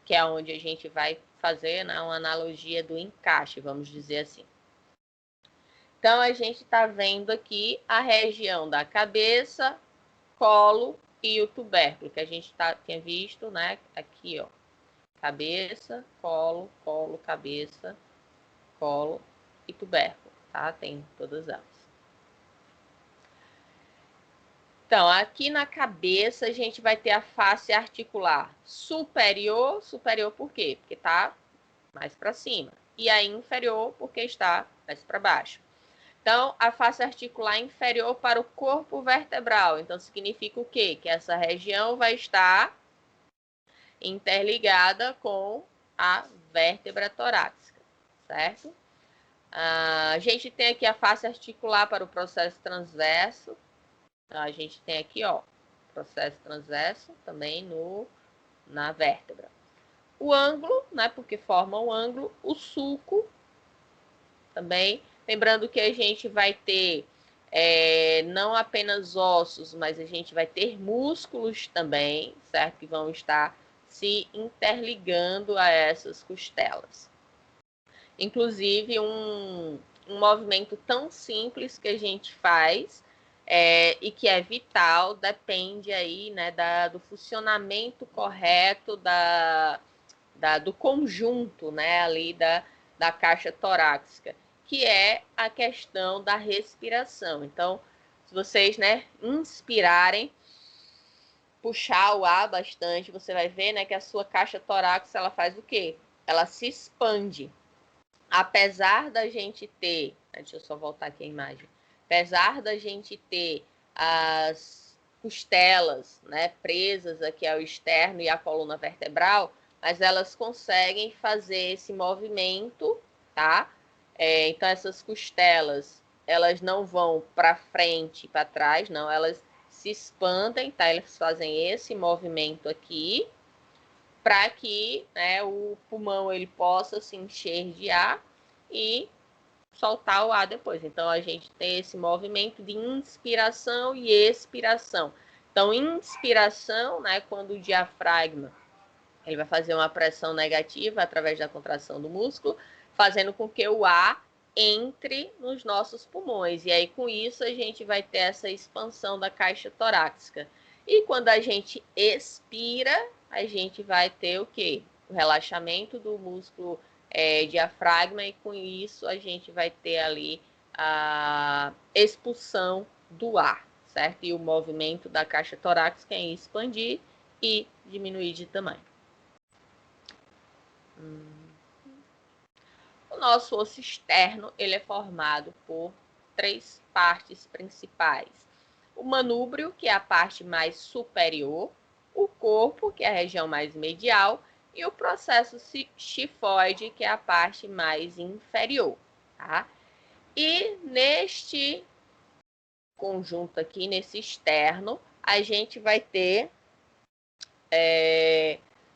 Que é onde a gente vai fazer, né, uma analogia do encaixe, vamos dizer assim. Então, a gente está vendo aqui a região da cabeça, colo e o tubérculo, que a gente tinha visto, né? Aqui, ó. Cabeça, colo, cabeça, colo e tubérculo, tá? Tem todas elas. Então, aqui na cabeça, a gente vai ter a face articular superior. Superior por quê? Porque está mais para cima. E a inferior, porque está mais para baixo. Então, a face articular inferior para o corpo vertebral. Então, significa o quê? Que essa região vai estar interligada com a vértebra torácica, certo? A gente tem aqui a face articular para o processo transverso. Então, a gente tem aqui, ó, processo transverso também na vértebra. O ângulo, né, porque forma o ângulo, o sulco também. Lembrando que a gente vai ter não apenas ossos, mas a gente vai ter músculos também, certo? Que vão estar se interligando a essas costelas. Inclusive, um movimento tão simples que a gente faz e que é vital, depende aí, né, do funcionamento correto do conjunto, né, ali da caixa torácica, que é a questão da respiração. Então, se vocês, né, inspirarem, puxar o ar bastante, você vai ver, né, que a sua caixa torácica, ela faz o quê? Ela se expande. Apesar da gente ter, deixa eu só voltar aqui a imagem, apesar da gente ter as costelas, né, presas aqui ao externo e à coluna vertebral, mas elas conseguem fazer esse movimento, tá? Então, essas costelas, elas não vão para frente e para trás, não, elas se expandem, tá? Elas fazem esse movimento aqui, para que, né, o pulmão ele possa se encher de ar e soltar o ar depois. Então, a gente tem esse movimento de inspiração e expiração. Então, inspiração, né, quando o diafragma ele vai fazer uma pressão negativa através da contração do músculo, fazendo com que o ar entre nos nossos pulmões. E aí, com isso, a gente vai ter essa expansão da caixa torácica. E quando a gente expira, a gente vai ter o quê? O relaxamento do músculo diafragma, e com isso a gente vai ter ali a expulsão do ar, certo? E o movimento da caixa torácica em expandir e diminuir de tamanho. O nosso osso externo ele é formado por 3 partes principais. O manúbrio, que é a parte mais superior, o corpo, que é a região mais medial, e o processo xifoide, que é a parte mais inferior. Tá? E neste conjunto aqui, nesse externo, a gente vai ter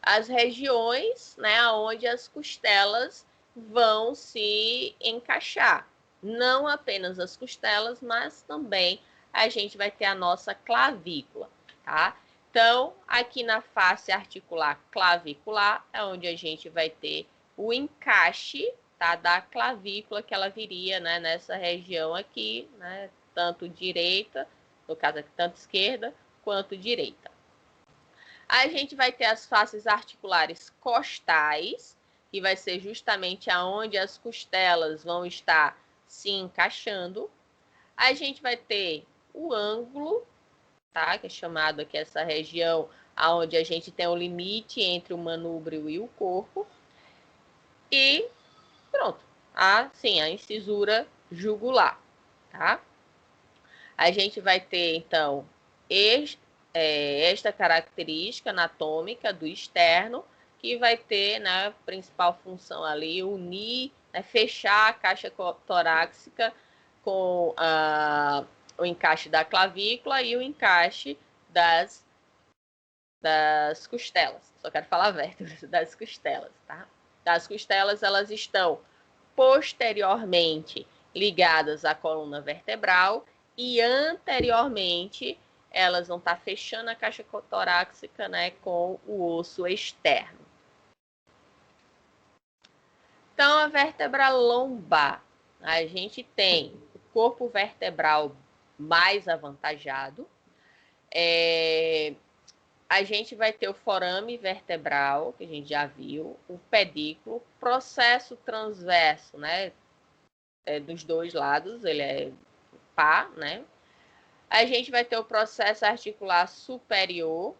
as regiões, né, onde as costelas vão se encaixar. Não apenas as costelas, mas também a gente vai ter a nossa clavícula, tá? Então, aqui na face articular clavicular é onde a gente vai ter o encaixe, tá, da clavícula, que ela viria, né, nessa região aqui, né, tanto direita, no caso aqui, tanto esquerda quanto direita. A gente vai ter as faces articulares costais, que vai ser justamente aonde as costelas vão estar se encaixando. A gente vai ter o ângulo, tá? Que é chamado aqui essa região aonde a gente tem o limite entre o manúbrio e o corpo. E pronto. Sim, a incisura jugular, tá? A gente vai ter, então, esta característica anatômica do externo, que vai ter, né, principal função ali, unir, né, fechar a caixa torácica com o encaixe da clavícula e o encaixe das costelas. Só quero falar vértebras, das costelas, tá? Das costelas, elas estão posteriormente ligadas à coluna vertebral e anteriormente elas vão estar fechando a caixa torácica, né, com o osso externo. Então, a vértebra lombar, a gente tem o corpo vertebral mais avantajado, a gente vai ter o forame vertebral, que a gente já viu, o pedículo, processo transverso, né, dos dois lados, ele é pá, né? A gente vai ter o processo articular superior,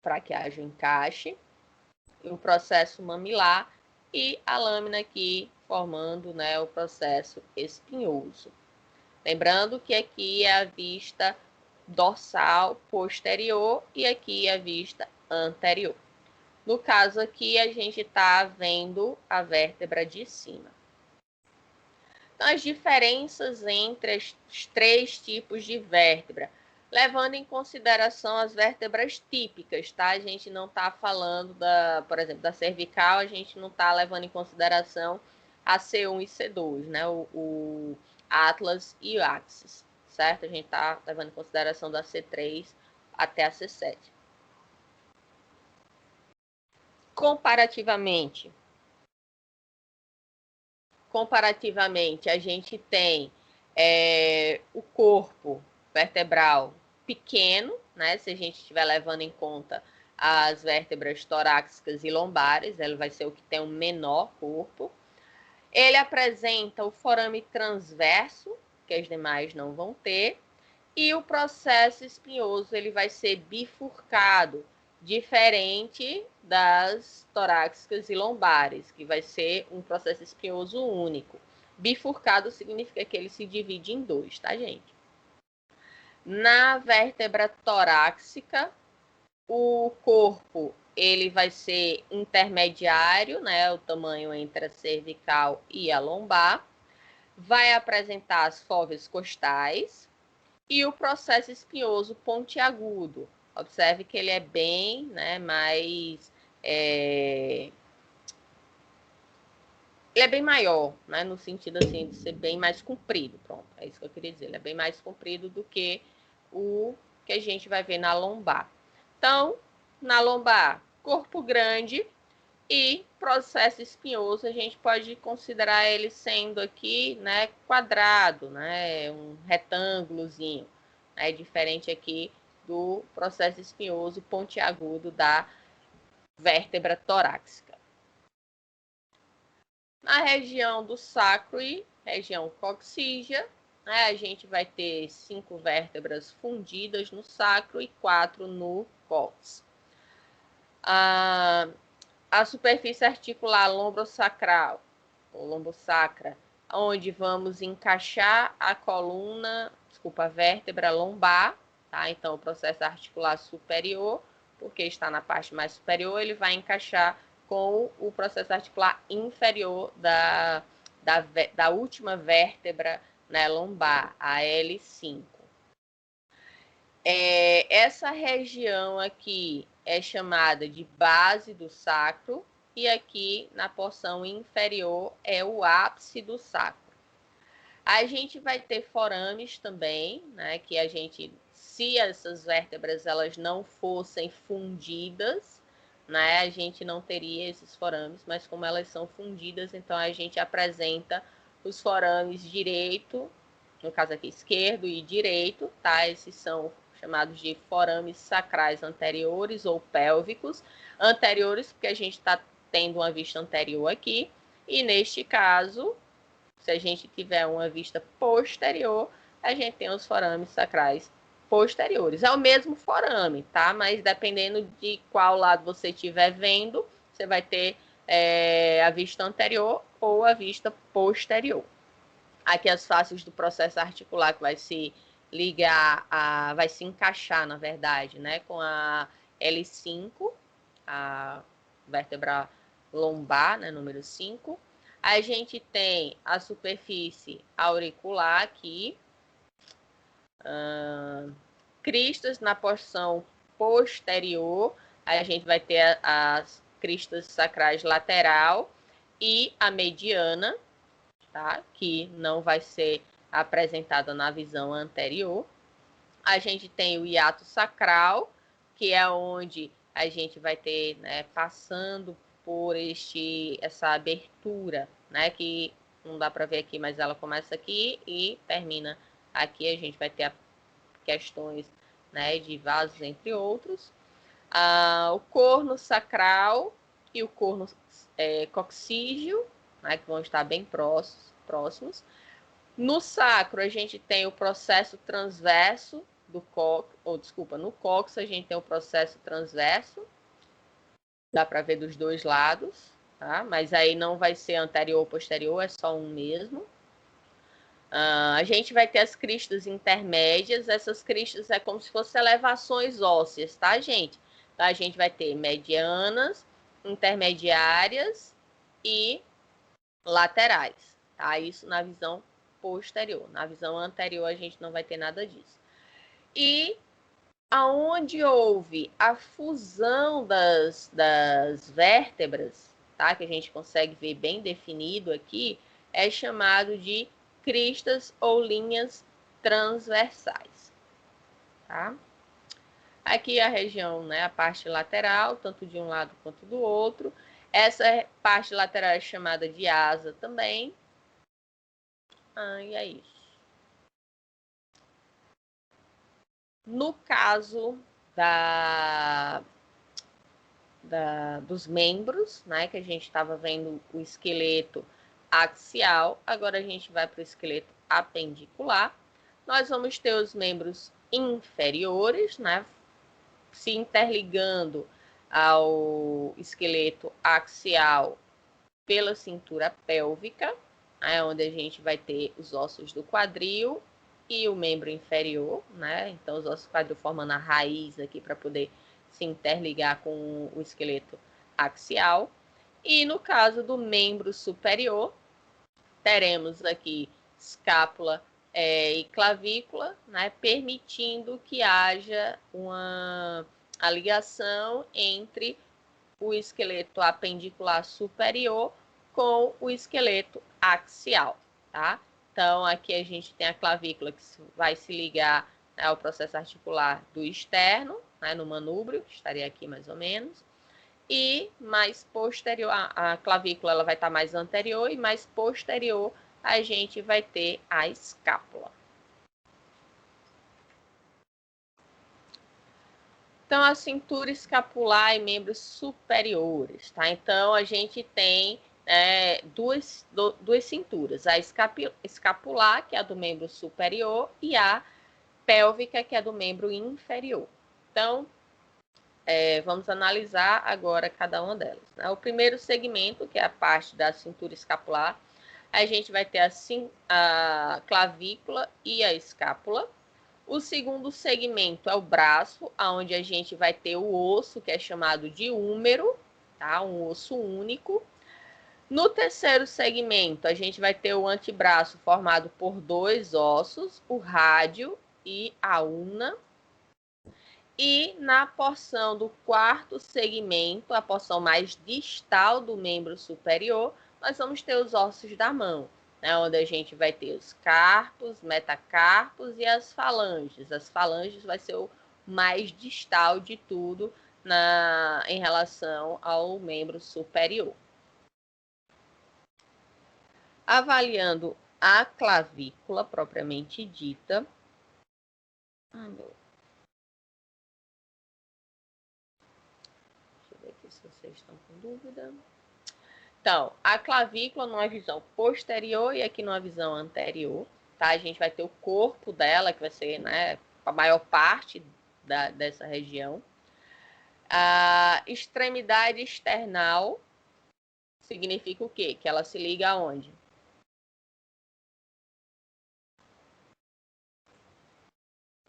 para que haja um encaixe, o processo mamilar e a lâmina aqui formando, né, o processo espinhoso. Lembrando que aqui é a vista dorsal posterior e aqui é a vista anterior. No caso aqui, a gente está vendo a vértebra de cima. As diferenças entre os 3 tipos de vértebra, levando em consideração as vértebras típicas, tá? A gente não está falando, por exemplo, da cervical, a gente não está levando em consideração a C1 e C2, né? O Atlas e o Axis, certo? A gente está levando em consideração da C3 até a C7. Comparativamente, a gente tem o corpo vertebral pequeno, né? Se a gente estiver levando em conta as vértebras torácicas e lombares, ele vai ser o que tem o menor corpo. Ele apresenta o forame transverso, que as demais não vão ter, e o processo espinhoso ele vai ser bifurcado, diferente das torácicas e lombares, que vai ser um processo espinhoso único. Bifurcado significa que ele se divide em 2, tá, gente? Na vértebra torácica, o corpo ele vai ser intermediário, né, o tamanho entre a cervical e a lombar, vai apresentar as fóveas costais e o processo espinhoso pontiagudo. Observe que ele é bem, né, mais... ele é bem maior, né, no sentido assim de ser bem mais comprido, pronto, é isso que eu queria dizer, ele é bem mais comprido do que o que a gente vai ver na lombar. Então, na lombar, corpo grande e processo espinhoso, a gente pode considerar ele sendo aqui, né, quadrado, né, um retângulozinho, né, diferente aqui do processo espinhoso pontiagudo da vértebra torácica. Na região do sacro e região coxígea, né, a gente vai ter 5 vértebras fundidas no sacro e 4 no cóccix. A superfície articular lombosacral, ou lombosacra, onde vamos encaixar a coluna, desculpa, a vértebra lombar, tá? Então, o processo articular superior, porque está na parte mais superior, ele vai encaixar com o processo articular inferior da última vértebra, né, lombar, a L5. Essa região aqui é chamada de base do sacro e aqui na porção inferior é o ápice do sacro. A gente vai ter forames também, né, que a gente, se essas vértebras elas não fossem fundidas, né, a gente não teria esses forames, mas como elas são fundidas, então a gente apresenta os forames direito, no caso aqui esquerdo e direito, tá? Esses são chamados de forames sacrais anteriores ou pélvicos. Anteriores, porque a gente está tendo uma vista anterior aqui, e neste caso, se a gente tiver uma vista posterior, a gente tem os forames sacrais posteriores. É o mesmo forame, tá? Mas dependendo de qual lado você estiver vendo, você vai ter a vista anterior ou a vista posterior. Aqui as faces do processo articular que vai se ligar, vai se encaixar, na verdade, né, com a L5, a vértebra lombar, né, número 5. A gente tem a superfície auricular aqui, cristas na porção posterior, aí a gente vai ter as cristas sacrais lateral e a mediana, tá? Que não vai ser apresentada na visão anterior. A gente tem o hiato sacral, que é onde a gente vai ter, né, passando por essa abertura, né, que não dá para ver aqui, mas ela começa aqui e termina aqui. A gente vai ter questões, né, de vasos, entre outros. O corno sacral e o corno coxígeo, né, que vão estar bem próximos. No sacro, a gente tem o processo transverso do cóccix, no cóccix a gente tem o processo transverso, dá para ver dos dois lados, tá? Mas aí não vai ser anterior ou posterior, é só um mesmo. A gente vai ter as cristas intermédias, essas cristas é como se fossem elevações ósseas, tá, gente? Então, a gente vai ter medianas, intermediárias e laterais, tá? Isso na visão posterior. Na visão anterior, a gente não vai ter nada disso. E aonde houve a fusão das vértebras, tá? Que a gente consegue ver bem definido aqui, é chamado de cristas ou linhas transversais, tá? Aqui a região, né, a parte lateral, tanto de um lado quanto do outro. Essa parte lateral é chamada de asa também. E é isso. No caso dos membros, né, que a gente estava vendo o esqueleto axial, agora a gente vai para o esqueleto apendicular. Nós vamos ter os membros inferiores, né, se interligando ao esqueleto axial pela cintura pélvica, né, onde a gente vai ter os ossos do quadril e o membro inferior, né? Então, os ossos quadril formando a raiz aqui para poder se interligar com o esqueleto axial. E no caso do membro superior, teremos aqui escápula e clavícula, né? Permitindo que haja a ligação entre o esqueleto apendicular superior com o esqueleto axial, tá? Então, aqui a gente tem a clavícula que vai se ligar, né, ao processo articular do externo, né, no manúbrio, que estaria aqui mais ou menos, e mais posterior, a clavícula ela vai estar mais anterior, e mais posterior a gente vai ter a escápula. Então, a cintura escapular e membros superiores, tá? Então, a gente tem duas cinturas, a escapular, que é a do membro superior, e a pélvica, que é do membro inferior. Então, vamos analisar agora cada uma delas, né? O primeiro segmento, que é a parte da cintura escapular, a gente vai ter a clavícula e a escápula. O segundo segmento é o braço, onde a gente vai ter o osso, que é chamado de húmero, tá? Um osso único. No terceiro segmento, a gente vai ter o antebraço formado por dois ossos, o rádio e a una. E na porção do quarto segmento, a porção mais distal do membro superior, nós vamos ter os ossos da mão, né, onde a gente vai ter os carpos, metacarpos e as falanges. As falanges vai ser o mais distal de tudo em relação ao membro superior. Avaliando a clavícula propriamente dita. Deixa eu ver aqui se vocês estão com dúvida. Então, a clavícula numa visão posterior e aqui numa visão anterior, tá? A gente vai ter o corpo dela, que vai ser, né, a maior parte dessa região. A extremidade external significa o quê? Que ela se liga aonde?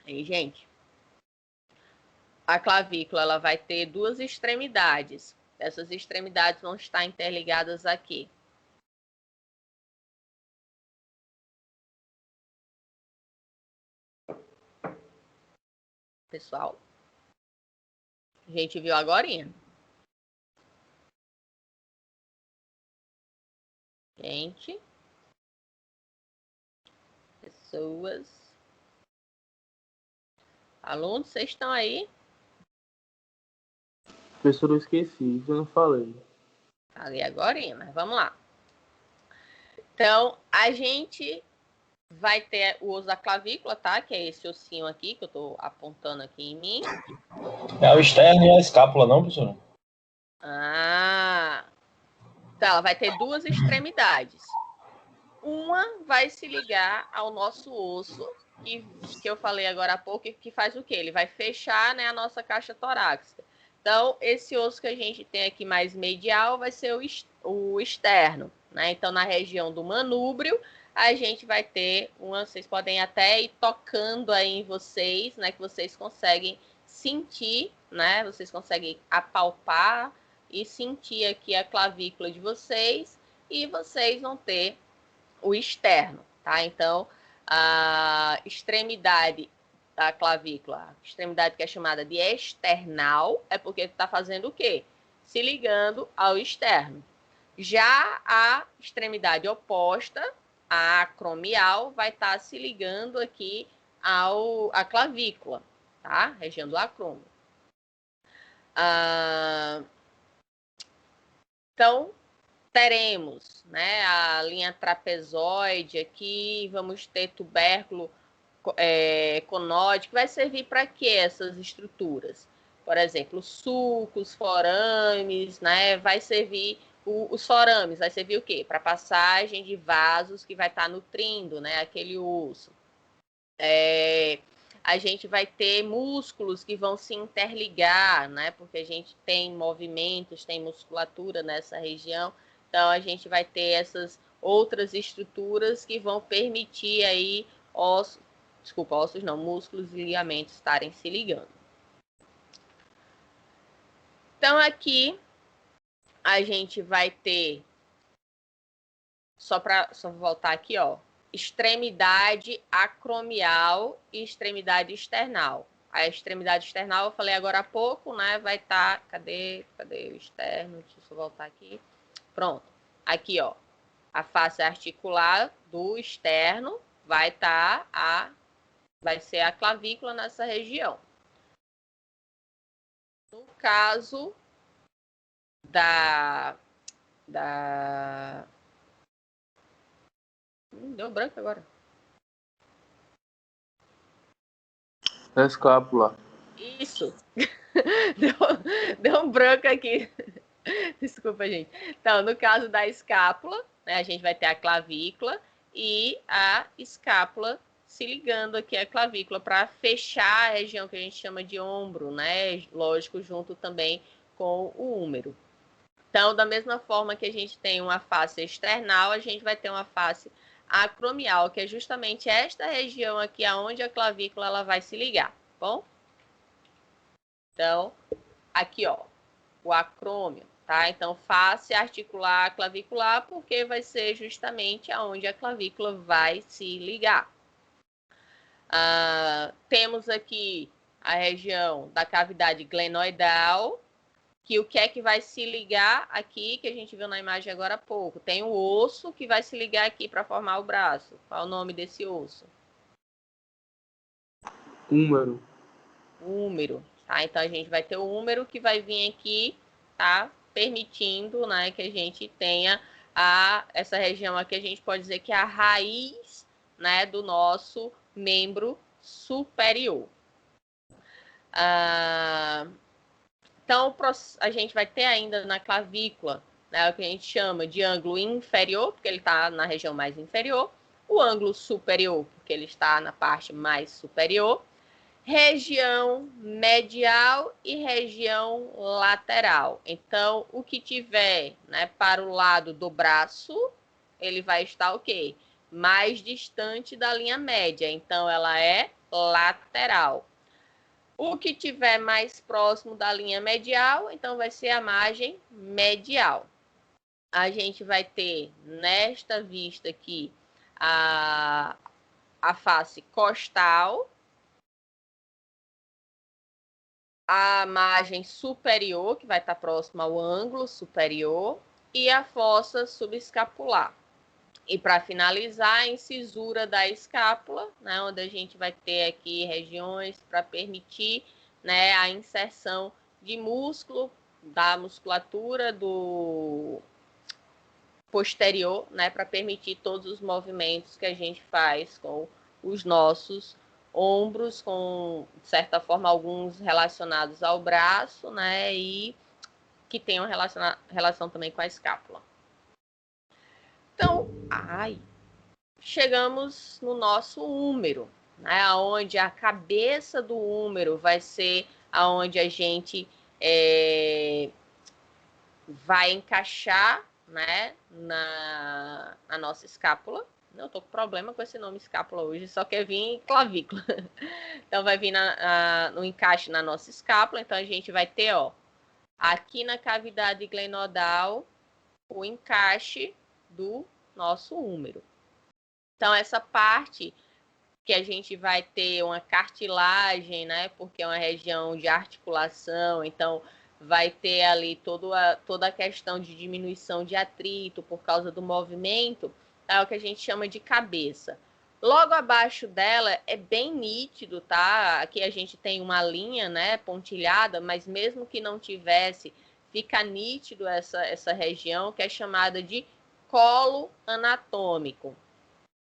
Aí, gente, a clavícula ela vai ter duas extremidades. Essas extremidades vão estar interligadas aqui. Pessoal, a gente viu agorinha. Gente, pessoas, alunos, vocês estão aí? Professor, eu esqueci, eu não falei. Ali agorinha, mas vamos lá. Então, a gente vai ter o osso da clavícula, tá? Que é esse ossinho aqui, que eu tô apontando aqui em mim. É o externo e a escápula, não, professor? Ah! Então, ela vai ter duas extremidades. Uma vai se ligar ao nosso osso, que eu falei agora há pouco, que faz o quê? Ele vai fechar, né, a nossa caixa torácica. Então, esse osso que a gente tem aqui mais medial vai ser o externo, né? Então, na região do manúbrio, a gente vai ter vocês podem até ir tocando aí em vocês, né? Que vocês conseguem sentir, né? Vocês conseguem apalpar e sentir aqui a clavícula de vocês, e vocês vão ter o externo, tá? Então, a extremidade da clavícula, a extremidade que é chamada de external, é porque está fazendo o quê? Se ligando ao externo. Já a extremidade oposta, a acromial, vai estar se ligando aqui à clavícula, tá? Região do acrômio. Então, teremos, né, a linha trapezoide aqui, vamos ter tubérculo conóide, que vai servir para quê essas estruturas? Por exemplo, sulcos, forames, né, vai servir, os forames vai servir o quê? Para passagem de vasos que vai estar nutrindo, né, aquele osso. A gente vai ter músculos que vão se interligar, né, porque a gente tem movimentos, tem musculatura nessa região. Então, a gente vai ter essas outras estruturas que vão permitir aí desculpa, ossos não, músculos e ligamentos estarem se ligando. Então, aqui a gente vai ter, só voltar aqui, ó, extremidade acromial e extremidade external. A extremidade external, eu falei agora há pouco, né? Vai estar, cadê o externo? Deixa eu só voltar aqui. Pronto. Aqui, ó, a face articular do externo vai ser a clavícula nessa região. No caso deu branco agora. Da escápula. Isso. Deu um branco aqui. Desculpa, gente. Então, no caso da escápula, né, a gente vai ter a clavícula e a escápula se ligando aqui à clavícula para fechar a região que a gente chama de ombro, né? Lógico, junto também com o úmero. Então, da mesma forma que a gente tem uma face external, a gente vai ter uma face acromial, que é justamente esta região aqui aonde a clavícula ela vai se ligar, tá bom? Então, aqui, ó, o acrômio, tá? Então, face articular clavicular, porque vai ser justamente aonde a clavícula vai se ligar. Temos aqui a região da cavidade glenoidal, que o que é que vai se ligar aqui, que a gente viu na imagem agora há pouco? Tem o osso que vai se ligar aqui para formar o braço. Qual é o nome desse osso? Húmero. Húmero, tá? Então, a gente vai ter o húmero que vai vir aqui, tá? Permitindo, né, que a gente tenha essa região aqui, a gente pode dizer que é a raiz, né, do nosso membro superior. Então, a gente vai ter ainda na clavícula, né, o que a gente chama de ângulo inferior, porque ele está na região mais inferior, o ângulo superior, porque ele está na parte mais superior, região medial e região lateral. Então, o que tiver, né, para o lado do braço, ele vai estar o quê? Mais distante da linha média. Então, ela é lateral. O que tiver mais próximo da linha medial, então vai ser a margem medial. A gente vai ter nesta vista aqui a face costal, a margem superior, que vai estar próxima ao ângulo superior, e a fossa subescapular. E para finalizar, a incisura da escápula, né, onde a gente vai ter aqui regiões para permitir, né, a inserção de músculo, da musculatura do posterior, né, para permitir todos os movimentos que a gente faz com os nossos ombros, com, de certa forma, alguns relacionados ao braço, né, e que tenham relação também com a escápula. Então, chegamos no nosso úmero, né, onde a cabeça do úmero vai ser aonde a gente vai encaixar, né, na nossa escápula. Eu tô com problema com esse nome escápula hoje, só quer vir clavícula. Então, vai vir no encaixe na nossa escápula. Então, a gente vai ter, ó, aqui na cavidade glenodal, o encaixe do nosso úmero. Então, essa parte que a gente vai ter uma cartilagem, né, porque é uma região de articulação, então vai ter ali toda a questão de diminuição de atrito por causa do movimento, é o que a gente chama de cabeça. Logo abaixo dela é bem nítido, tá? Aqui a gente tem uma linha, né, pontilhada, mas mesmo que não tivesse, fica nítido essa região que é chamada de colo anatômico.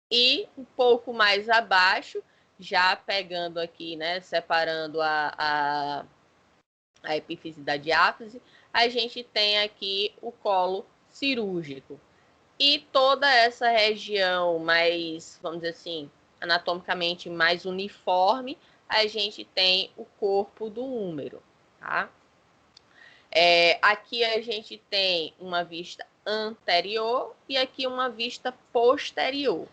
E um pouco mais abaixo, já pegando aqui, né, separando a epífise da diáfise, a gente tem aqui o colo cirúrgico. E toda essa região mais, vamos dizer assim, anatomicamente mais uniforme, a gente tem o corpo do úmero, tá? Aqui a gente tem uma vista anterior e aqui uma vista posterior.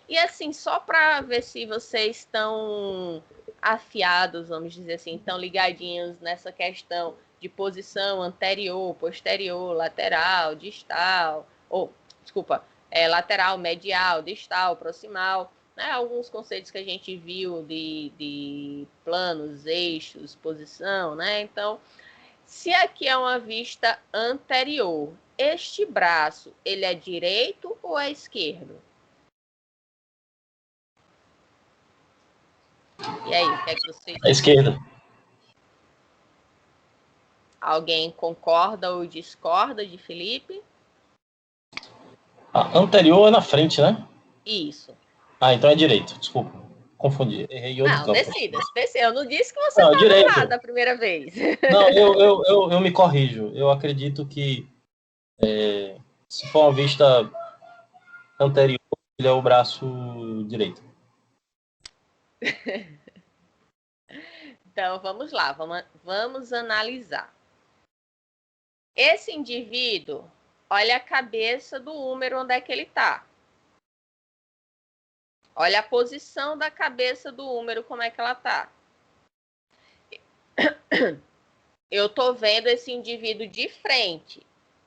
E assim, só para ver se vocês estão afiados, vamos dizer assim, estão ligadinhos nessa questão de posição anterior, posterior, lateral, distal, ou, desculpa, lateral, medial, distal, proximal, né? Alguns conceitos que a gente viu de planos, eixos, posição, né? Então, se aqui é uma vista anterior, este braço, ele é direito ou é esquerdo? E aí, o que é que vocês... À esquerda. Alguém concorda ou discorda de Felipe? A anterior é na frente, né? Isso. Ah, então é direito. Desculpa. Confundi. Errei outro Não, campo. decida. Eu não disse que você Não, estava direito. errado a primeira vez. Não, eu me corrijo. Eu acredito que se for uma vista anterior, ele é o braço direito. Então, vamos lá. Vamos analisar. Esse indivíduo, olha a cabeça do húmero, onde é que ele está. Olha a posição da cabeça do húmero, como é que ela está. Eu estou vendo esse indivíduo de frente,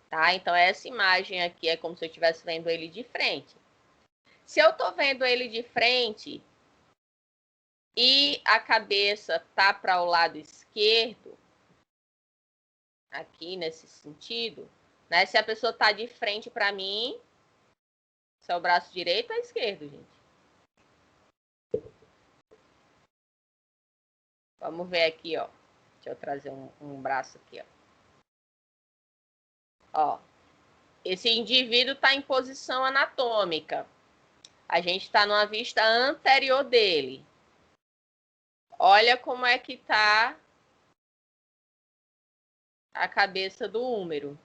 tá? Então, essa imagem aqui é como se eu estivesse vendo ele de frente. Se eu estou vendo ele de frente e a cabeça tá para o lado esquerdo, aqui nesse sentido, né? Se a pessoa tá de frente para mim, se é o braço direito ou esquerdo, gente? Vamos ver aqui, ó. Deixa eu trazer um braço aqui, ó. Ó, esse indivíduo está em posição anatômica. A gente está numa vista anterior dele. Olha como é que está a cabeça do húmero.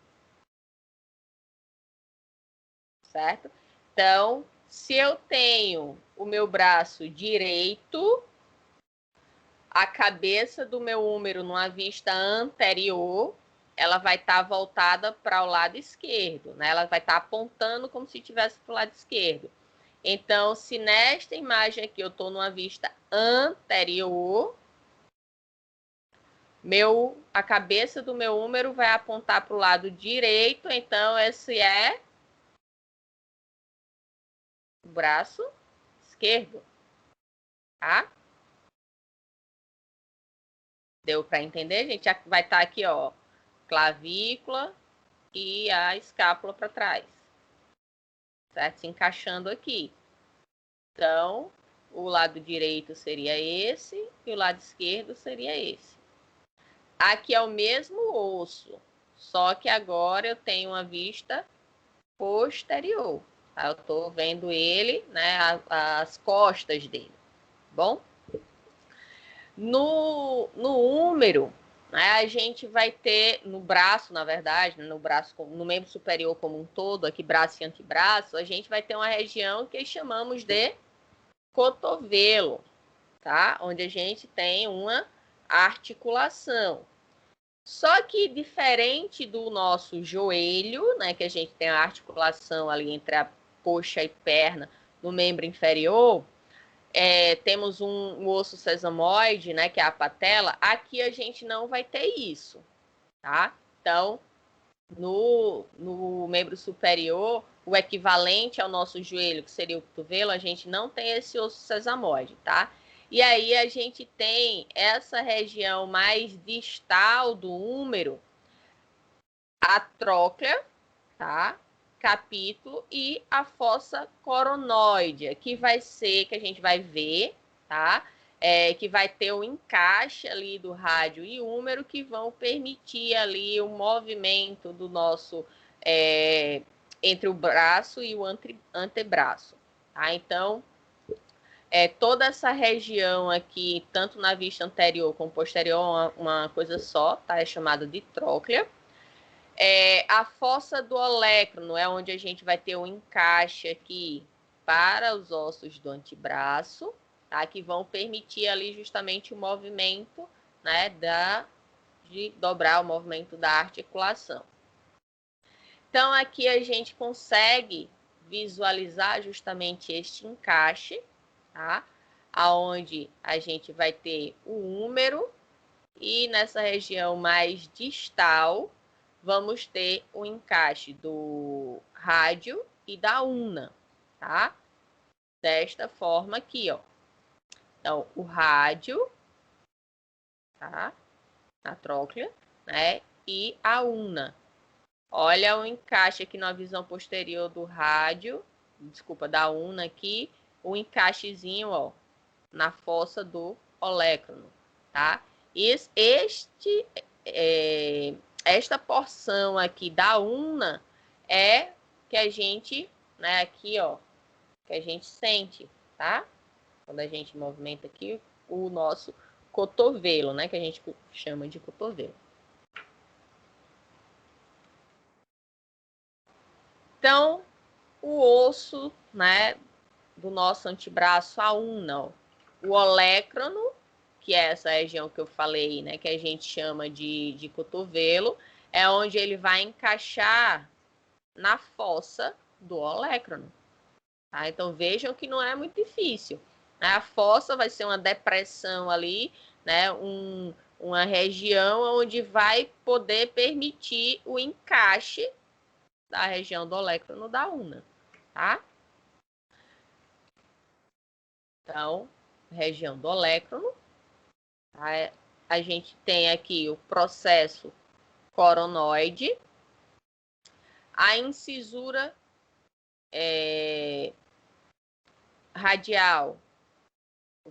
Certo? Então, se eu tenho o meu braço direito, a cabeça do meu húmero numa vista anterior, ela vai estar voltada para o lado esquerdo, né? Ela vai estar apontando como se estivesse para o lado esquerdo. Então, se nesta imagem aqui eu estou numa vista anterior, a cabeça do meu húmero vai apontar para o lado direito, então esse é o braço esquerdo, tá? Deu para entender, gente? Vai estar aqui, ó, clavícula e a escápula para trás, certo? Se encaixando aqui. Então, o lado direito seria esse e o lado esquerdo seria esse. Aqui é o mesmo osso, só que agora eu tenho uma vista posterior. Tá? Eu estou vendo ele, né, as costas dele, bom? No húmero, né, a gente vai ter no braço, na verdade, no braço, no membro superior como um todo, aqui braço e antebraço, a gente vai ter uma região que chamamos de cotovelo, tá? Onde a gente tem uma articulação. Só que diferente do nosso joelho, né, que a gente tem a articulação ali entre a coxa e perna no membro inferior, temos um osso sesamoide, né, que é a patela. Aqui a gente não vai ter isso, tá? Então, no membro superior, o equivalente ao nosso joelho, que seria o cotovelo, a gente não tem esse osso sesamoide, tá? E aí a gente tem essa região mais distal do húmero, a tróclea, tá? Capítulo e a fossa coronoide, que vai ser, que a gente vai ver, tá? Que vai ter o encaixe ali do rádio e húmero que vão permitir ali o movimento do nosso entre o braço e o antebraço, tá? Então, toda essa região aqui, tanto na vista anterior como posterior, uma coisa só, tá? É chamada de tróclea. A fossa do olecrono é onde a gente vai ter um encaixe aqui para os ossos do antebraço, tá? Que vão permitir ali justamente o movimento, né, de dobrar o movimento da articulação. Então, aqui a gente consegue visualizar justamente este encaixe, tá? Aonde a gente vai ter o húmero e nessa região mais distal vamos ter o encaixe do rádio e da una, tá? Desta forma aqui, ó. Então, o rádio, tá? Na tróclea, né? E a una. Olha o encaixe aqui na visão posterior do rádio, desculpa, da una aqui, o encaixezinho, ó, na fossa do olécrono, tá? Esta porção aqui da una é que a gente, né, aqui, ó, que a gente sente, tá? Quando a gente movimenta aqui o nosso cotovelo, né, que a gente chama de cotovelo. Então, o osso, né, do nosso antebraço, a una, ó, o olécrono, que é essa região que eu falei, né, que a gente chama de cotovelo, é onde ele vai encaixar na fossa do olécrono. Tá? Então, vejam que não é muito difícil. A fossa vai ser uma depressão ali, né, uma região onde vai poder permitir o encaixe da região do olécrono da una, tá? Então, região do olécrono. A gente tem aqui o processo coronoide, a incisura radial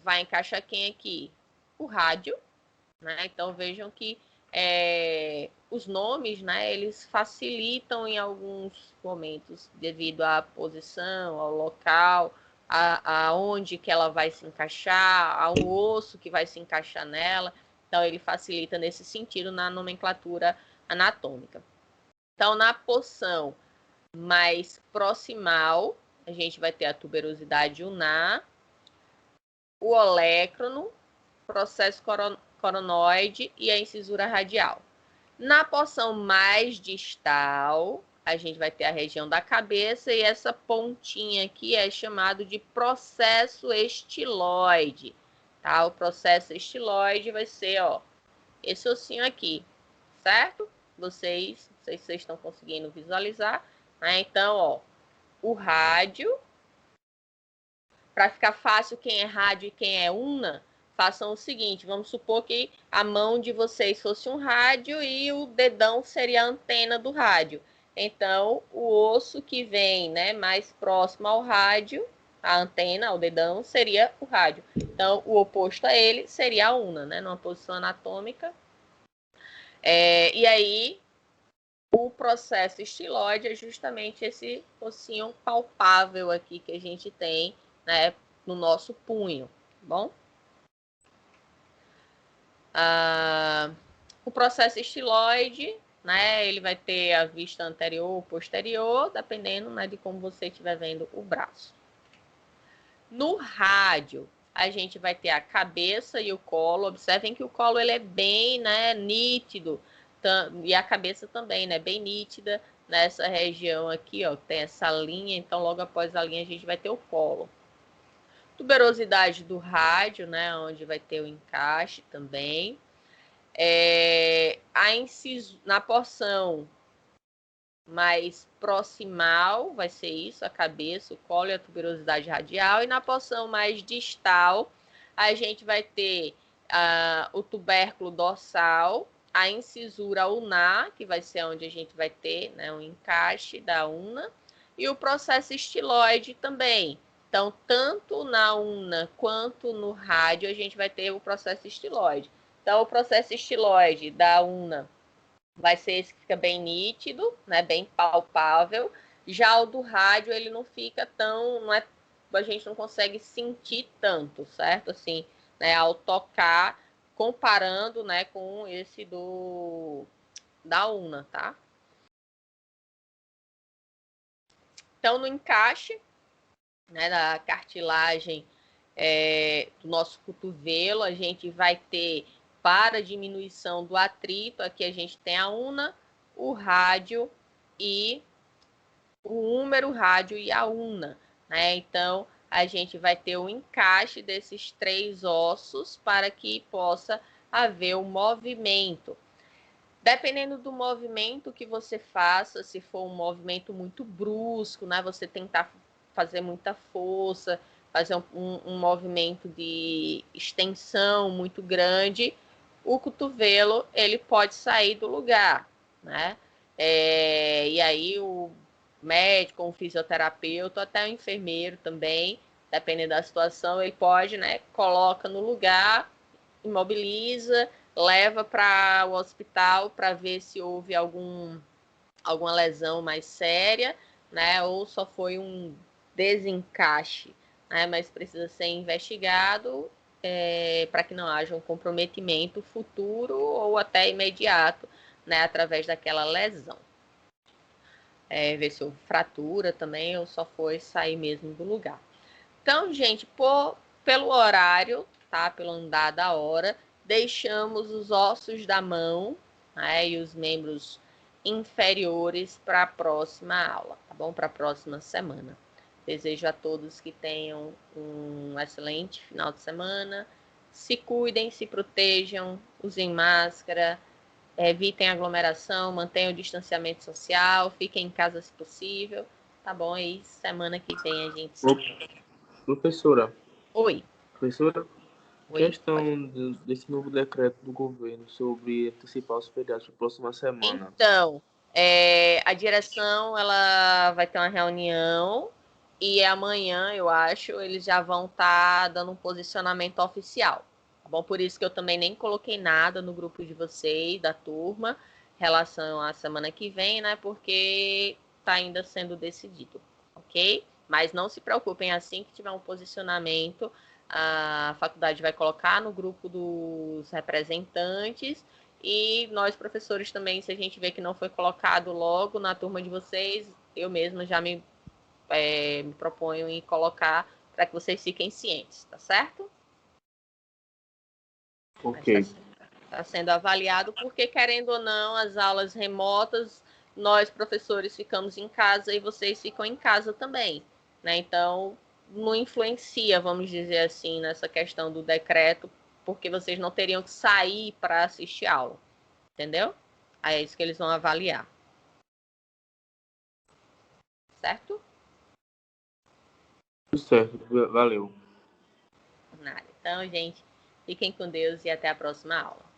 vai encaixar quem aqui? O rádio, né? Então vejam que os nomes, né, eles facilitam em alguns momentos devido à posição, ao local, aonde que ela vai se encaixar, ao osso que vai se encaixar nela. Então ele facilita nesse sentido na nomenclatura anatômica. Então na porção mais proximal, a gente vai ter a tuberosidade ulnar, o olécrono, processo coronoide e a incisura radial. Na porção mais distal, a gente vai ter a região da cabeça e essa pontinha aqui é chamado de processo estiloide, tá? O processo estiloide vai ser, ó, esse ossinho aqui, certo? Não sei se vocês estão conseguindo visualizar, né? Então, ó, o rádio, para ficar fácil quem é rádio e quem é una, façam o seguinte, vamos supor que a mão de vocês fosse um rádio e o dedão seria a antena do rádio. Então, o osso que vem, né, mais próximo ao rádio, a antena, o dedão, seria o rádio. Então, o oposto a ele seria a una, né, numa posição anatômica. E aí, o processo estiloide é justamente esse ossinho palpável aqui que a gente tem, né, no nosso punho, tá bom? O processo estiloide, né, ele vai ter a vista anterior ou posterior, dependendo, né, de como você estiver vendo o braço. No rádio, a gente vai ter a cabeça e o colo. Observem que o colo ele é bem, né, nítido, e a cabeça também, né, bem nítida nessa região aqui, ó, tem essa linha, então logo após a linha a gente vai ter o colo. Tuberosidade do rádio, né, onde vai ter o encaixe também. Na porção mais proximal vai ser isso, a cabeça, o colo e a tuberosidade radial. E na porção mais distal, a gente vai ter o tubérculo dorsal, a incisura ulnar, que vai ser onde a gente vai ter, né, um encaixe da una, e o processo estiloide também. Então, tanto na una quanto no rádio, a gente vai ter o processo estiloide. Então, o processo estiloide da una vai ser esse que fica bem nítido, né, bem palpável. Já o do rádio, ele não fica tão, a gente não consegue sentir tanto, certo? Assim, né, ao tocar, comparando, né, com esse da una, tá? Então, no encaixe, né, da cartilagem do nosso cotovelo, a gente vai ter, para diminuição do atrito, aqui a gente tem a una, o rádio e o húmero, o rádio e a una, né? Então, a gente vai ter o encaixe desses 3 ossos para que possa haver o movimento. Dependendo do movimento que você faça, se for um movimento muito brusco, né? Você tentar fazer muita força, fazer um movimento de extensão muito grande, o cotovelo ele pode sair do lugar, né? E aí o médico, o fisioterapeuta, até o enfermeiro também, dependendo da situação, ele pode, né? Coloca no lugar, imobiliza, leva para o hospital para ver se houve alguma lesão mais séria, né? Ou só foi um desencaixe, né? Mas precisa ser investigado para que não haja um comprometimento futuro ou até imediato, né? Através daquela lesão. Ver se houve fratura também ou só foi sair mesmo do lugar. Então, gente, pelo horário, tá? Pelo andar da hora, deixamos os ossos da mão, né, e os membros inferiores para a próxima aula, tá bom? Para a próxima semana. Desejo a todos que tenham um excelente final de semana. Se cuidem, se protejam, usem máscara, evitem aglomeração, mantenham o distanciamento social, fiquem em casa se possível, tá bom? E semana que vem a gente se vê. Professora, Oi. professora, Oi. questão desse novo decreto do governo sobre antecipar os feriados para a próxima semana. Então, a direção ela vai ter uma reunião e amanhã, eu acho, eles já vão estar dando um posicionamento oficial. Tá bom? Por isso que eu também nem coloquei nada no grupo de vocês, da turma, em relação à semana que vem, né? Porque está ainda sendo decidido, ok? Mas não se preocupem, assim que tiver um posicionamento, a faculdade vai colocar no grupo dos representantes. E nós, professores, também, se a gente vê que não foi colocado logo na turma de vocês, eu mesma já me proponho em colocar para que vocês fiquem cientes, tá certo? Ok. Está sendo avaliado porque, querendo ou não, as aulas remotas, nós, professores, ficamos em casa e vocês ficam em casa também, né? Então, não influencia, vamos dizer assim, nessa questão do decreto, porque vocês não teriam que sair para assistir aula. Entendeu? Aí é isso que eles vão avaliar. Certo? Tudo certo, valeu. Nada. Então, gente, fiquem com Deus e até a próxima aula.